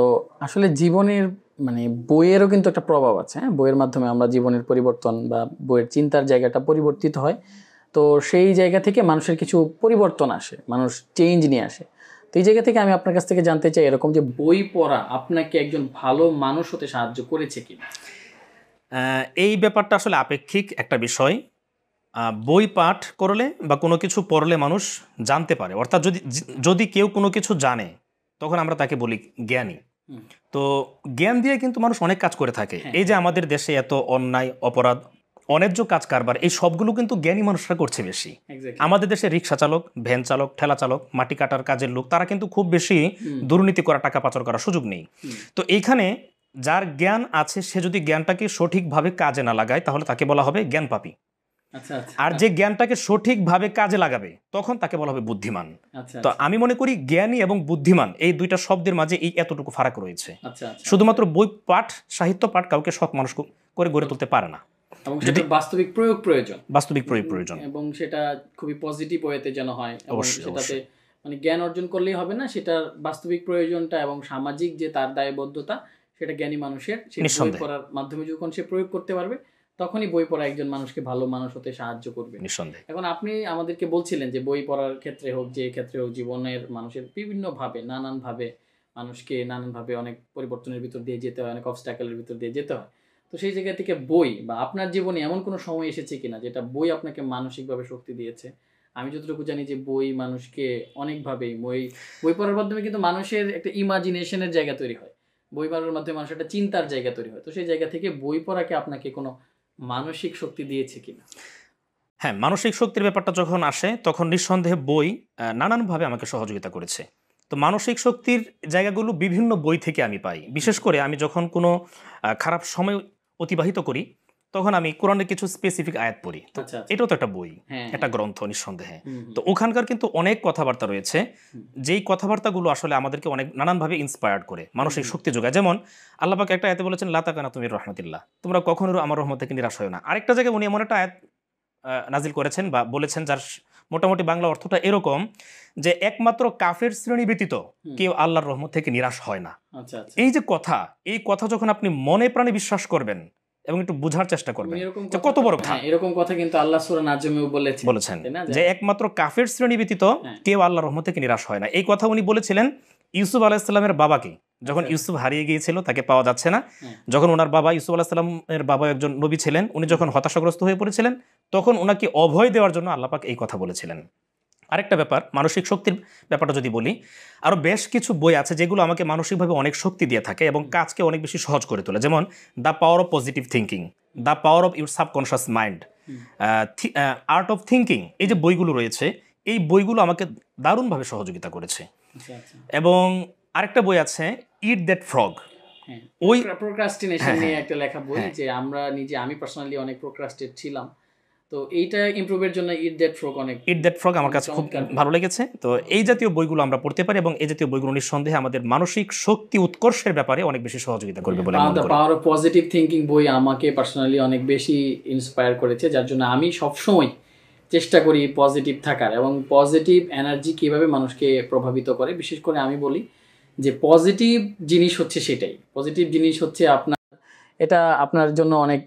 আসলে জীবনের মানে বইয়েরও কিন্তু একটা প্রভাব আছে। হ্যাঁ, বইয়ের মাধ্যমে আমরা জীবনের পরিবর্তন বা বইয়ের চিন্তার জায়গাটা পরিবর্তিত হয়। তো সেই জায়গা থেকে মানুষের কিছু পরিবর্তন আসে, মানুষ চেঞ্জ নিয়ে আসে। তো এই জায়গা থেকে আমি আপনার কাছ থেকে জানতে চাই এরকম যে বই পড়া আপনাকে একজন ভালো মানুষ হতে সাহায্য করেছে কিনা। এই ব্যাপারটা আসলে আপেক্ষিক একটা বিষয়। বই পাঠ করলে বা কোনো কিছু পড়লে মানুষ জানতে পারে, অর্থাৎ যদি কেউ কোনো কিছু জানে তখন আমরা তাকে বলি জ্ঞানী। তো জ্ঞান দিয়ে কিন্তু মানুষ অনেক কাজ করে থাকে। এই যে আমাদের দেশে এত অন্যায়, অপরাধ, অন্যায্য কাজ কারবার, এই সবগুলো কিন্তু জ্ঞানী মানুষরা করছে বেশি। আমাদের দেশে রিক্সা চালক, ভ্যান চালক, ঠেলা চালক, মাটি কাটার কাজের লোক, তারা কিন্তু খুব বেশি দুর্নীতি করা, টাকা পাচার করার সুযোগ নেই। তো এইখানে যার জ্ঞান আছে সে যদি জ্ঞানটাকে সঠিকভাবে কাজে না লাগায় তাহলে তাকে বলা হবে জ্ঞান পাপী। আর যে জ্ঞানটাকে সঠিকভাবে কাজে লাগাবে তখন তাকে বলা হবে বুদ্ধিমান। তো আমি মনে করি জ্ঞানী এবং বুদ্ধিমান এই দুইটা শব্দের মাঝে এই এতটুকু ফারাক রয়েছে। শুধুমাত্র বই পাঠ, সাহিত্য পাঠ কাউকে সৎ মানুষ করে গড়ে তুলতে পারে না। যদি বাস্তবিক প্রয়োগ প্রয়োজন, বাস্তবিক প্রয়োগ প্রয়োজন, এবং সেটা খুবই পজিটিভ ওয়েতে যেন হয়, এবং সেটাতে মানে জ্ঞান অর্জন করলেই হবে না, সেটার বাস্তবিক প্রয়োজনটা এবং সামাজিক যে তার দায়বদ্ধতা সেটা জ্ঞানী মানুষের বই পড়ার মাধ্যমে যখন সে প্রয়োগ করতে পারবে তখনই বই পড়া একজন মানুষকে ভালো মানুষ হতে সাহায্য করবে নিঃসন্দেহে। এখন আপনি আমাদেরকে বলছিলেন যে বই পড়ার ক্ষেত্রে হোক, যে ক্ষেত্রে হোক, জীবনের মানুষের বিভিন্নভাবে নানানভাবে মানুষকে নানানভাবে অনেক পরিবর্তনের ভিতর দিয়ে যেতে হয়, অনেক অবস্ট্যাকেলের ভিতর দিয়ে যেতে হয়। তো সেই জায়গা থেকে বই বা আপনার জীবনে এমন কোনো সময় এসেছে কিনা যেটা বই আপনাকে মানসিকভাবে শক্তি দিয়েছে? আমি যতটুকু জানি যে বই মানুষকে অনেকভাবেই, বই পড়ার মাধ্যমে কিন্তু মানুষের একটা ইমাজিনেশনের জায়গা তৈরি হয়, বই পড়ার মাধ্যমে মানুষের একটা চিন্তার জায়গা তৈরি হয়। তো সেই জায়গা থেকে বই পড়াকে আপনাকে কোনো মানসিক শক্তি দিয়েছে কিনা? হ্যাঁ, মানসিক শক্তির ব্যাপারটা যখন আসে তখন নিঃসন্দেহে বই নানানভাবে আমাকে সহযোগিতা করেছে। তো মানসিক শক্তির জায়গাগুলো বিভিন্ন বই থেকে আমি পাই। বিশেষ করে আমি যখন কোনো খারাপ সময় অতিবাহিত করি তখন আমি কোরআনের কিছু স্পেসিফিক আয়াত পড়ি। তো এটাও তো একটা বই, একটা গ্রন্থ নিঃসন্দেহে। তো ওখানকার কিন্তু অনেক কথাবার্তা রয়েছে যেই কথাবার্তাগুলো আসলে আমাদেরকে অনেক নানানভাবে ইন্সপায়ার্ড করে, মানসিক শক্তি যোগায়। যেমন আল্লাহ পাক একটা আয়াতে বলেছেন লা তাকানাতু মির রাহমাতিল্লাহ, তোমরা কখনো আমার রহমত থেকে নিরাশ হয় না। আরেকটা জায়গায় উনি এমন একটা আয়াত নাজিল করেছেন বা বলেছেন যার মোটামুটি বাংলা অর্থটা এরকম যে একমাত্র কাফের শ্রেণী ব্যতীত কেউ আল্লাহর রহমত থেকে নিরাশ হয় না। এই যে কথা, এই কথা যখন আপনি মনে প্রাণে বিশ্বাস করবেন এবং একটু বোঝার চেষ্টা করবেন কত বড় কথা, এরকম কথা কিন্তু আল্লাহ সূরা নাজমে বলেছেন যে একমাত্র কাফের শ্রেণী ব্যতীত কেউ আল্লাহর রহমত থেকে নিরাশ হয় না। এই কথা উনি বলেছিলেন ইউসুফ আলাইহিস সালামের বাবাকে, যখন ইউসুফ হারিয়ে গিয়েছিল, তাকে পাওয়া যাচ্ছে না, হ্যাঁ। যখন ওনার বাবা ইউসুফ আলাইহিস সালামের বাবা একজন নবী ছিলেন, উনি যখন হতাশাগ্রস্ত হয়ে পড়েছিলেন, তখন ওনাকে অভয় দেওয়ার জন্য আল্লাহ পাক এই কথা বলেছিলেন। আরেকটা ব্যাপার, মানসিক শক্তির ব্যাপারটা যদি বলি, আরও বেশ কিছু বই আছে যেগুলো আমাকে মানসিকভাবে অনেক শক্তি দিয়ে থাকে এবং কাজকে অনেক বেশি সহজ করে তোলে, যেমন the power of positive thinking, the power of your subconscious mind, art of thinking. এই যে বইগুলো রয়েছে, এই বইগুলো আমাকে দারুণভাবে সহযোগিতা করেছে। এবং আরেকটা বই আছে ইট দ্যাট ফ্রগ, ওই প্রোক্রাস্টিনেশন নিয়ে একটা লেখা বই, যে আমি পার্সোনালি অনেক প্রোক্রাস্টেড ছিলাম, তো এইটা ইমপ্রুভের জন্য ইট দ্যাট ফ্রগ আমার কাছে খুব ভালো লেগেছে। তো এই জাতীয় বইগুলো আমরা পড়তে পারি এবং এই জাতীয় বইগুলো নিঃসন্দেহে আমাদের মানসিক শক্তি উৎকর্ষের ব্যাপারে অনেক বেশি সহযোগিতা করবে বলে মনে করি। পাওয়ার অফ পজিটিভ থিঙ্কিং বই আমাকে পার্সোনালি অনেক বেশি ইন্সপায়ার করেছে, যার জন্য আমি সবসময় চেষ্টা করি পজিটিভ থাকার, এবং পজিটিভ এনার্জি কিভাবে মানুষকে প্রভাবিত করে। বিশেষ করে আমি বলি যে পজিটিভ জিনিস হচ্ছে সেটাই, পজিটিভ জিনিস হচ্ছে এটা আপনার জন্য অনেক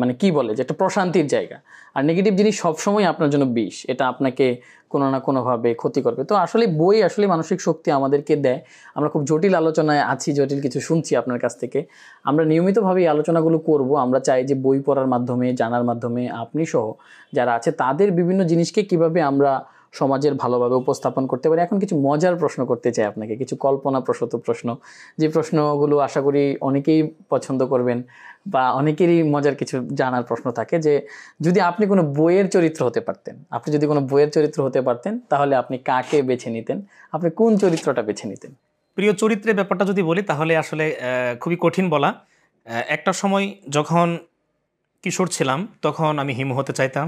মানে কি বলে যে একটা প্রশান্তির জায়গা, আর নেগেটিভ জিনিস সবসময় আপনার জন্য বিষ, এটা আপনাকে কোনো না কোনোভাবে ক্ষতি করবে। তো আসলে বই আসলে মানসিক শক্তি আমাদেরকে দেয়। আমরা খুব জটিল আলোচনায় আছি, জটিল কিছু শুনছি আপনার কাছ থেকে, আমরা নিয়মিতভাবে এই আলোচনাগুলো করব। আমরা চাই যে বই পড়ার মাধ্যমে, জানার মাধ্যমে আপনি সহ যারা আছে তাদের বিভিন্ন জিনিসকে কিভাবে আমরা সমাজের ভালোভাবে উপস্থাপন করতে পারি। এখন কিছু মজার প্রশ্ন করতে চাই আপনাকে, কিছু কল্পনাপ্রসূত প্রশ্ন, যে প্রশ্নগুলো আশা করি অনেকেই পছন্দ করবেন বা অনেকেরই মজার কিছু জানার প্রশ্ন থাকে, যে যদি আপনি কোনো বইয়ের চরিত্র হতে পারতেন, তাহলে আপনি কাকে বেছে নিতেন? আপনি কোন চরিত্রটা বেছে নিতেন? প্রিয় চরিত্রের ব্যাপারটা যদি বলি তাহলে আসলে খুবই কঠিন বলা। একটা সময় যখন কিশোর ছিলাম তখন আমি হিমু হতে চাইতাম,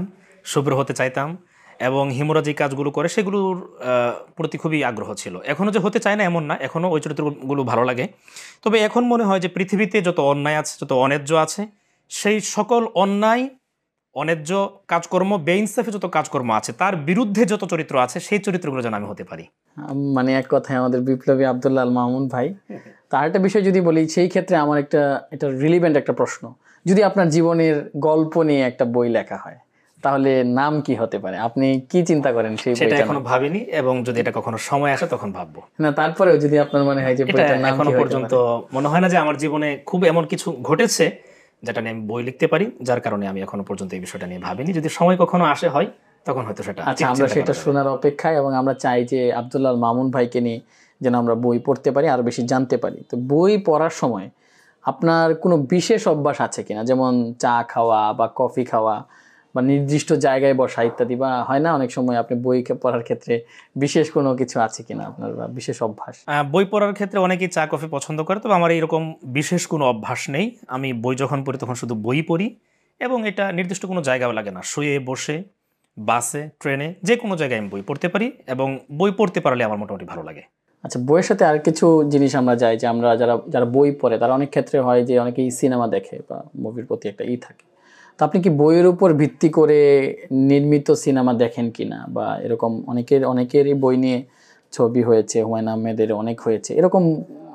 শুভ্র হতে চাইতাম, এবং হিমুরা যে কাজগুলো করে সেগুলোর প্রতি খুবই আগ্রহ ছিল। এখনও যে হতে চায় না এমন না, এখনও ওই চরিত্রগুলো ভালো লাগে। তবে এখন মনে হয় যে পৃথিবীতে যত অন্যায় আছে, যত অন্যায্য আছে, সেই সকল অন্যায়, অন্যায্য কাজকর্ম, বেইনসাফি যত কাজকর্ম আছে, তার বিরুদ্ধে যত চরিত্র আছে, সেই চরিত্রগুলো যেন আমি হতে পারি। মানে এক কথায় আমাদের বিপ্লবী আব্দুল্লাহ আল মামুন ভাই। তার একটা বিষয় যদি বলি, সেই ক্ষেত্রে আমার এটা রিলিভেন্ট একটা প্রশ্ন, যদি আপনার জীবনের গল্প নিয়ে একটা বই লেখা হয় তাহলে নাম কি হতে পারে? আপনি কি চিন্তা করেন সেই বইটা? সেটা এখনো ভাবিনি, এবং যদি এটা কখনো সময় আসে তখন ভাববো। না, তারপরেও যদি আপনার মনে হয় যে বইটার নাম এখনো পর্যন্ত মনে হয় না যে আমার জীবনে খুব এমন কিছু ঘটেছে যেটা নিয়ে আমি বই লিখতে পারি, যার কারণে আমি এখনো পর্যন্ত এই বিষয়টা নিয়ে ভাবিনি। যদি সময় কখনো আসে হয় তখন হয়তো সেটা। আচ্ছা, আমরা সেটা শোনার অপেক্ষায়, এবং আমরা চাই যে আব্দুল্লাহ আল মামুন ভাইকে নিয়ে যেন আমরা বই পড়তে পারি, আরো বেশি জানতে পারি। তো বই পড়ার সময় আপনার কোনো বিশেষ অভ্যাস আছে কিনা, যেমন চা খাওয়া বা কফি খাওয়া বা নির্দিষ্ট জায়গায় বসা ইত্যাদি, বা হয় না অনেক সময় আপনি বই পড়ার ক্ষেত্রে বিশেষ কোনো কিছু আছে কিনা আপনার, বা বিশেষ অভ্যাস? বই পড়ার ক্ষেত্রে অনেকেই চা কফি পছন্দ করে, তবে আমার এরকম বিশেষ কোনো অভ্যাস নেই। আমি বই যখন পড়ি তখন শুধু বই পড়ি, এবং এটা নির্দিষ্ট কোনো জায়গাও লাগে না। শুয়ে বসে, বাসে, ট্রেনে, যে কোনো জায়গায় আমি বই পড়তে পারি, এবং বই পড়তে পারলে আমার মোটামুটি ভালো লাগে। আচ্ছা, বইয়ের সাথে আর কিছু জিনিস আমরা যাই, যে আমরা যারা বই পড়ে তারা অনেক ক্ষেত্রে হয় যে অনেকেই সিনেমা দেখে বা মুভির প্রতি একটা থাকে। তো আপনি কি বইয়ের উপর ভিত্তি করে নির্মিত সিনেমা দেখেন কিনা, বা এরকম অনেকেরই বই নিয়ে ছবি হয়েছে, হুমায়ুন আহমেদের অনেক হয়েছে, এরকম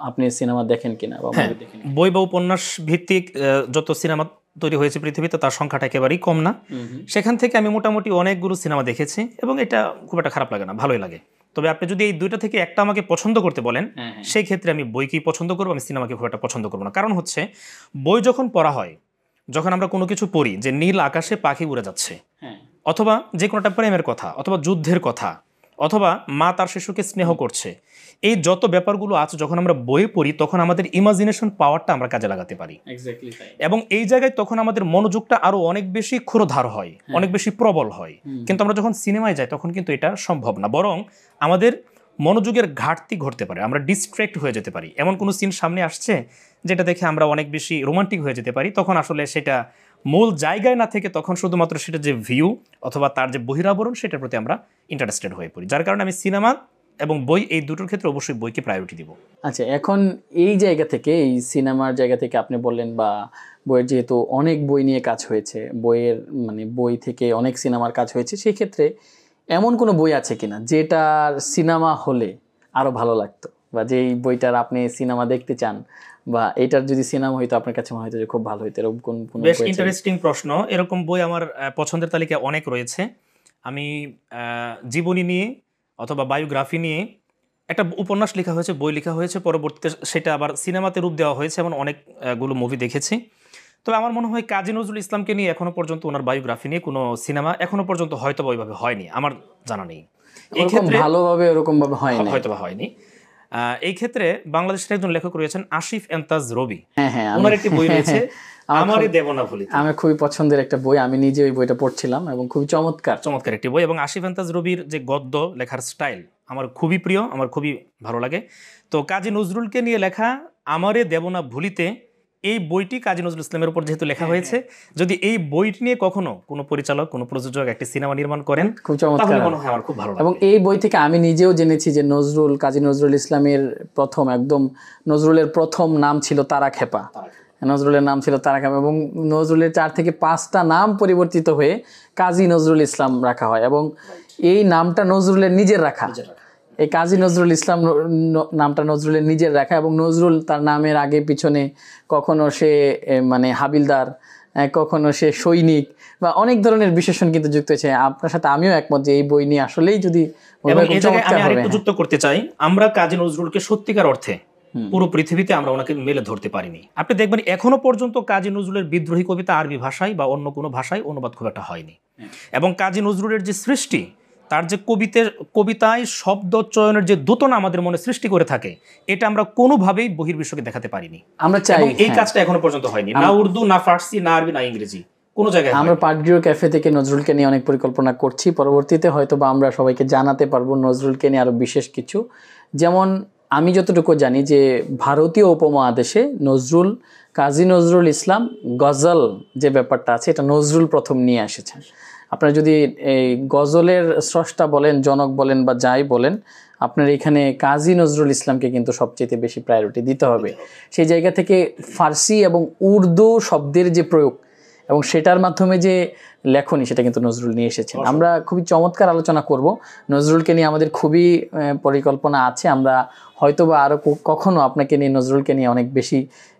আপনি সিনেমা দেখেন কিনা বা মুভি দেখেন? বই বা উপন্যাস ভিত্তিক যত সিনেমা তৈরি হয়েছে পৃথিবীতে, তার সংখ্যাটা একেবারেই কম না। সেখান থেকে আমি মোটামুটি অনেকগুলো সিনেমা দেখেছি, এবং এটা খুব একটা খারাপ লাগে না, ভালোই লাগে। তবে আপনি যদি এই দুইটা থেকে একটা আমাকে পছন্দ করতে বলেন, সেই ক্ষেত্রে আমি বইকেই পছন্দ করবো, আমি সিনেমাকে খুব একটা পছন্দ করবো না। কারণ হচ্ছে, বই যখন পড়া হয়, যখন আমরা কোনো কিছু পড়ি যে নীল আকাশে পাখি উড়ে যাচ্ছে, অথবা যে কোনো একটা প্রেমের কথা, অথবা যুদ্ধের কথা, অথবা মা তার শিশুকে স্নেহ করছে, এই যত ব্যাপারগুলো আছে যখন আমরা বই পড়ি তখন আমাদের ইমাজিনেশন পাওয়ারটা আমরা কাজে লাগাতে পারি, এবং এই জায়গায় তখন আমাদের মনোযোগটা আরো অনেক বেশি ক্ষুরধার হয়, অনেক বেশি প্রবল হয়। কিন্তু আমরা যখন সিনেমায় যাই তখন কিন্তু এটা সম্ভব না, বরং আমাদের মনোযোগের ঘাটতি ঘটতে পারে, আমরা ডিস্ট্র্যাক্ট হয়ে যেতে পারি। এমন কোনো সিন সামনে আসছে যেটা দেখে আমরা অনেক বেশি রোমান্টিক হয়ে যেতে পারি, তখন আসলে সেটা মূল জায়গায় না থেকে তখন শুধুমাত্র সেটা যে ভিউ অথবা তার যে বহিরাবরণ, সেটার প্রতি আমরা ইন্টারেস্টেড হয়ে পড়ি। যার কারণে আমি সিনেমা এবং বই, এই দুটোর ক্ষেত্রে অবশ্যই বইকে প্রায়োরিটি দিব। আচ্ছা, এখন এই জায়গা থেকে, এই সিনেমার জায়গা থেকে আপনি বললেন, বা বইয়ের যেহেতু অনেক বই নিয়ে কাজ হয়েছে, বই থেকে অনেক সিনেমার কাজ হয়েছে, সেই ক্ষেত্রে এমন কোনো বই আছে কিনা যেটার সিনেমা হলে আরো ভালো লাগতো, বা যেই বইটার আপনি সিনেমা দেখতে চান, বা এটার যদি সিনেমা হইতো আপনার কাছে মনে হতো যে খুব ভালো হইতো? এরকম কোন? বেশ ইন্টারেস্টিং প্রশ্ন। এরকম বই আমার পছন্দের তালিকায় অনেক রয়েছে। আমি জীবনী নিয়ে অথবা বায়োগ্রাফি নিয়ে একটা উপন্যাস লেখা হয়েছে, বই লেখা হয়েছে, পরবর্তীতে সেটা আবার সিনেমাতে রূপ দেওয়া হয়েছে, এমন অনেকগুলো মুভি দেখেছি। তবে আমার মনে হয় কাজী নজরুল ইসলামকে নিয়ে এখনো পর্যন্ত, ওনার বায়োগ্রাফি নিয়ে কোনো সিনেমা এখনো পর্যন্ত হয়তো ওইভাবে হয়নি, আমার জানা নেই। এই ক্ষেত্রে ভালোভাবে ওরকম ভাবে হয়নি, হয়তো হয়নি। এই ক্ষেত্রে বাংলাদেশের একজন লেখক রয়েছেন আসিফ এন্তাজ রবি, হ্যাঁ ওনার একটি বই রয়েছে আমারই দেবনা ভুলিতে। আমার খুবই পছন্দের একটা বই, আমি নিজে ওই বইটা পড়ছিলাম এবং খুবই চমৎকার একটি বই। এবং আসিফ এন্তাজ রবির যে গদ্য লেখার স্টাইল আমার খুবই প্রিয়, আমার খুবই ভালো লাগে। তো কাজী নজরুলকে নিয়ে লেখা আমারে দেবনা ভুলিতে, এই বইটি কাজী নজরুল ইসলামের উপর যেহেতু লেখা হয়েছে, যদি এই বইটি নিয়ে কখনো কোনো পরিচালক, কোনো প্রযোজক একটি সিনেমা নির্মাণ করেন, খুব চমৎকার মনে হয় আমার খুব ভালো লাগে। এবং এই বই থেকে আমি নিজেও জেনেছি যে কাজী নজরুল ইসলামের নজরুলের প্রথম নাম ছিল তারাখেপা। নজরুলের নাম ছিল তারাখেপা এবং নজরুলের 4 থেকে 5টা নাম পরিবর্তিত হয়ে কাজী নজরুল ইসলাম রাখা হয় এবং এই নামটা নজরুলের নিজের রাখা। এই কাজী নজরুল ইসলাম নামটা নজরুলের নিজের রাখা এবং নজরুল তার নামের আগে পিছনে কখনো সে মানে হাবিলদার, কখনো সে সৈনিক বা অনেক ধরনের বিশেষণ কিন্তু যুক্ত হয়েছে। আপনার সাথে আমিও একমত যে এই বই নিয়ে আসলেই যদি যুক্ত করতে চাই, আমরা কাজী নজরুলকে সত্যিকার অর্থে পুরো পৃথিবীতে আমরা ওনাকে মেলে ধরতে পারিনি। আপনি দেখবেন এখনো পর্যন্ত কাজী নজরুলের বিদ্রোহী কবিতা আরবি ভাষায় বা অন্য কোনো ভাষায় অনুবাদ খুব একটা হয়নি। এবং কাজী নজরুলের যে সৃষ্টি, তার যে কবিতায় শব্দ চয়নের যে দোতনা আমাদের মনে সৃষ্টি করে থাকে, এটা আমরা কোনোভাবেই বহির্বিশ্বকে দেখাতে পারিনি। আমরা চাই এই কাজটা এখনো পর্যন্ত হয়নি, না উর্দু, না ফার্সি, না আরবি, না ইংরেজি, কোনো জায়গায়। আমরা পাটগ্রিহ ক্যাফে থেকে নজরুলকে নিয়ে অনেক পরিকল্পনা করছি, পরবর্তীতে হয়তো বা আমরা সবাইকে জানাতে পারবো নজরুলকে নিয়ে আরো বিশেষ কিছু। যেমন আমি যতটুকু জানি যে ভারতীয় উপমহাদেশে কাজী নজরুল ইসলাম গজল যে ব্যাপারটা আছে, এটা নজরুল প্রথম নিয়ে এসেছেন। আপনারা যদি এই গজলের স্রষ্টা বলেন, জনক বলেন বা যাই বলেন, আপনার এখানে কাজী নজরুল ইসলামকে কিন্তু সবচেয়ে বেশি প্রায়োরিটি দিতে হবে। সেই জায়গা থেকে ফার্সি এবং উর্দু শব্দের যে প্রয়োগ এবং সেটার মাধ্যমে যে লেখনী, সেটা কিন্তু নজরুল নিয়ে এসেছেন। আমরা খুবই চমৎকার আলোচনা করব নজরুলকে নিয়ে, আমাদের খুবই পরিকল্পনা আছে। আমরা হয়তো বা আরও কখনো আপনাকে নিয়ে, নজরুলকে নিয়ে অনেক বেশি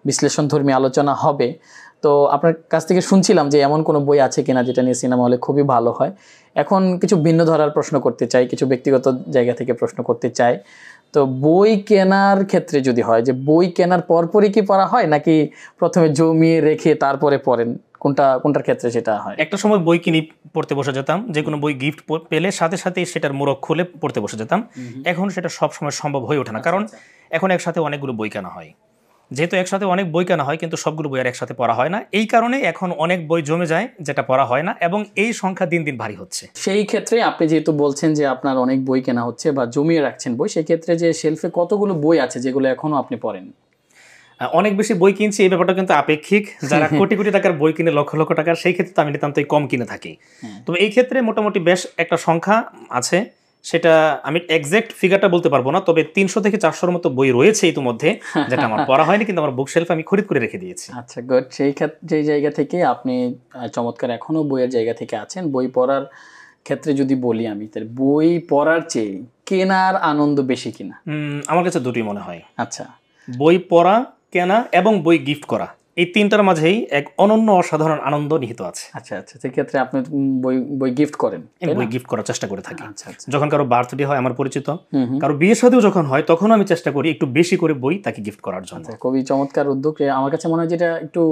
বিশ্লেষণধর্মী আলোচনা হবে। তো আপনার কাছ থেকে শুনছিলাম যে এমন কোনো বই আছে কিনা যেটা নিয়ে সিনেমা হলে খুবই ভালো হয়। এখন কিছু ভিন্ন ধরার প্রশ্ন করতে চাই, কিছু ব্যক্তিগত জায়গা থেকে প্রশ্ন করতে চাই। তো বই কেনার ক্ষেত্রে যদি হয়, যে বই কেনার পরপরই কি পড়া হয় নাকি প্রথমে জমিয়ে রেখে তারপরে পড়েন, কোনটার ক্ষেত্রে সেটা হয়? একটা সময় বই কিনে পড়তে বসে যেতাম, যে কোনো বই গিফট পেলে সাথে সাথেই সেটার মোড়ক খুলে পড়তে বসে যেতাম। এখন সেটা সব সময় সম্ভব হয়ে ওঠে না, কারণ এখন একসাথে অনেকগুলো বই কেনা হয়। যেহেতু একসাথে অনেক বই কেনা হয়, কিন্তু সবগুলো বই আর একসাথে পড়া হয় না, এই কারণে এখন অনেক বই জমে যায় যেটা পড়া হয় না, এবং এই সংখ্যা দিন দিন ভারী হচ্ছে। সেই ক্ষেত্রে আপনি যেহেতু বলছেন যে আপনার অনেক বই কেনা হচ্ছে বা জমিয়ে রাখছেন বই, সেই ক্ষেত্রে যে শেলফে কতগুলো বই আছে যেগুলো এখনো আপনি পড়েন? অনেক বেশি বই কিনছি, এই ব্যাপারটা কিন্তু আপেক্ষিক। যারা কোটি কোটি টাকার বই কিনে, লক্ষ লক্ষ টাকার, সেই ক্ষেত্রে তো আমি নিতান্তই কম কিনে থাকি। তবে এই ক্ষেত্রে মোটামুটি বেশ একটা সংখ্যা আছে, সেটা আমি এক্সাক্ট ফিগারটা বলতে পারবো না, তবে 300 থেকে 400-র মতো বই রয়েছে ইতিমধ্যে, যেটা আমার পড়া হয়নি, কিন্তু আমার বুক শেলফে আমি খরিদ করে রেখে দিয়েছি। আচ্ছা, গুড। সেই জায়গা থেকে আপনি চমৎকার এখনো বইয়ের জায়গা থেকে আছেন। বই পড়ার ক্ষেত্রে যদি বলি আমি, তাহলে বই পড়ার চেয়ে কেনার আনন্দ বেশি কিনা? আমার কাছে দুটোই মনে হয়। আচ্ছা, বই পড়া, কেনা এবং বই গিফট করা, এই তিনটার মাঝেই এক অনন্য অসাধারণ আনন্দ নিহিত আছে। আচ্ছা আচ্ছা, সেক্ষেত্রে আপনি বই গিফট করেন? বই গিফট করার চেষ্টা করে থাকি। আচ্ছা আচ্ছা, যখন কারো বার্থডে হয় আমার পরিচিত, কারো বিয়ে শাদীও যখন হয়, তখন আমি চেষ্টা করি একটু বেশি করে বই তাকে গিফট করার জন্য। খুবই চমৎকার উদ্যোগ। আমার কাছে মনে হয় যেটা একটু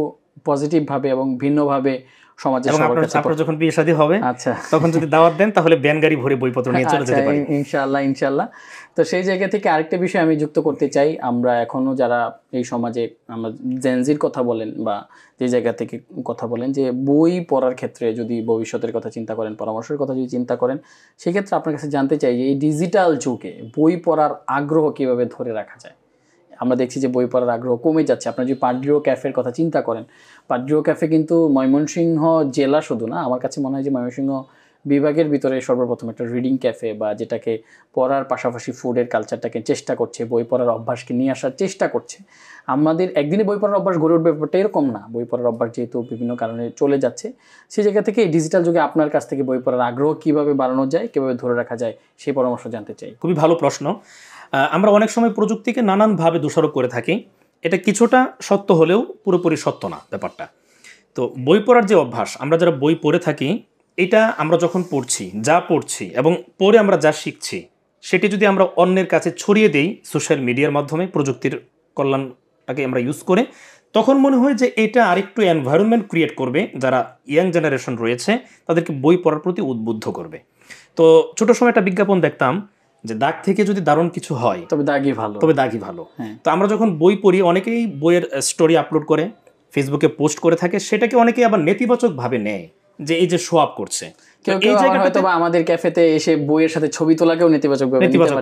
পজিটিভ ভাবে এবং ভিন্নভাবে সমাজে সবার কাছে। আপনার যখন বিয়ে শাদী হবে, আচ্ছা, তখন যদি দাওয়াত দেন, তাহলে ব্যান গাড়ি ভরে বইপত্র নিয়ে চলে যেতে পারি ইনশাআল্লাহ। তো সেই জায়গা থেকে আরেকটা বিষয় আমি যুক্ত করতে চাই। আমরা এখনো যারা এই সমাজে, আমরা জেনজির কথা বলেন বা যে জায়গা থেকে কথা বলেন, যে বই পড়ার ক্ষেত্রে যদি ভবিষ্যতের কথা চিন্তা করেন, পরামর্শের কথা যদি চিন্তা করেন, সেক্ষেত্রে আপনার কাছে জানতে চাই যে এই ডিজিটাল যুগে বই পড়ার আগ্রহ কিভাবে ধরে রাখা যায়। আমরা দেখছি যে বই পড়ার আগ্রহ কমে যাচ্ছে। আপনার যদি পাটগ্রিহ ক্যাফের কথা চিন্তা করেন, পাটগ্রিহ ক্যাফে কিন্তু ময়মনসিংহ জেলা শুধু না, আমার কাছে মনে হয় যে ময়মনসিংহ বিভাগের ভিতরে সর্বপ্রথম একটা রিডিং ক্যাফে, বা যেটাকে পড়ার পাশাপাশি ফুডের কালচারটাকে চেষ্টা করছে, বই পড়ার অভ্যাসকে নিয়ে আসার চেষ্টা করছে। আমাদের একদিনে বই পড়ার অভ্যাস গড়ে উঠবে ব্যাপারটা এরকম না। বই পড়ার অভ্যাস যেহেতু বিভিন্ন কারণে চলে যাচ্ছে, সেই জায়গা থেকে এই ডিজিটাল যুগে আপনার কাছ থেকে বই পড়ার আগ্রহ কীভাবে বাড়ানো যায়, কীভাবে ধরে রাখা যায়, সেই পরামর্শ জানতে চাই। খুবই ভালো প্রশ্ন। আমরা অনেক সময় প্রযুক্তিকে নানানভাবে দোষারোপ করে থাকি, এটা কিছুটা সত্য হলেও পুরোপুরি সত্য না ব্যাপারটা। তো বই পড়ার যে অভ্যাস, আমরা যারা বই পড়ে থাকি, এটা আমরা যখন পড়ছি এবং পড়ে আমরা যা শিখছি, সেটি যদি আমরা অন্যের কাছে ছড়িয়ে দেই সোশ্যাল মিডিয়ার মাধ্যমে, প্রযুক্তির কল্যাণটাকে আমরা ইউজ করে, তখন মনে হয় যে এটা আরেকটু এনভায়রনমেন্ট ক্রিয়েট করবে, যারা ইয়াং জেনারেশন রয়েছে তাদেরকে বই পড়ার প্রতি উদ্বুদ্ধ করবে। তো ছোট সময় একটা বিজ্ঞাপন দেখতাম যে দাগ থেকে যদি দারুণ কিছু হয় তবে দাগই ভালো। তো আমরা যখন বই পড়ি, অনেকেই বইয়ের স্টোরি আপলোড করে ফেসবুকে পোস্ট করে থাকে, সেটাকে অনেকেই আবার নেতিবাচক ভাবে নেয় যে এই যে শো আপ করছে। কেউ কেউ হয়তো বা আমাদের ক্যাফেতে এসে বইয়ের সাথে ছবি তোলাকেও নেতিবাচক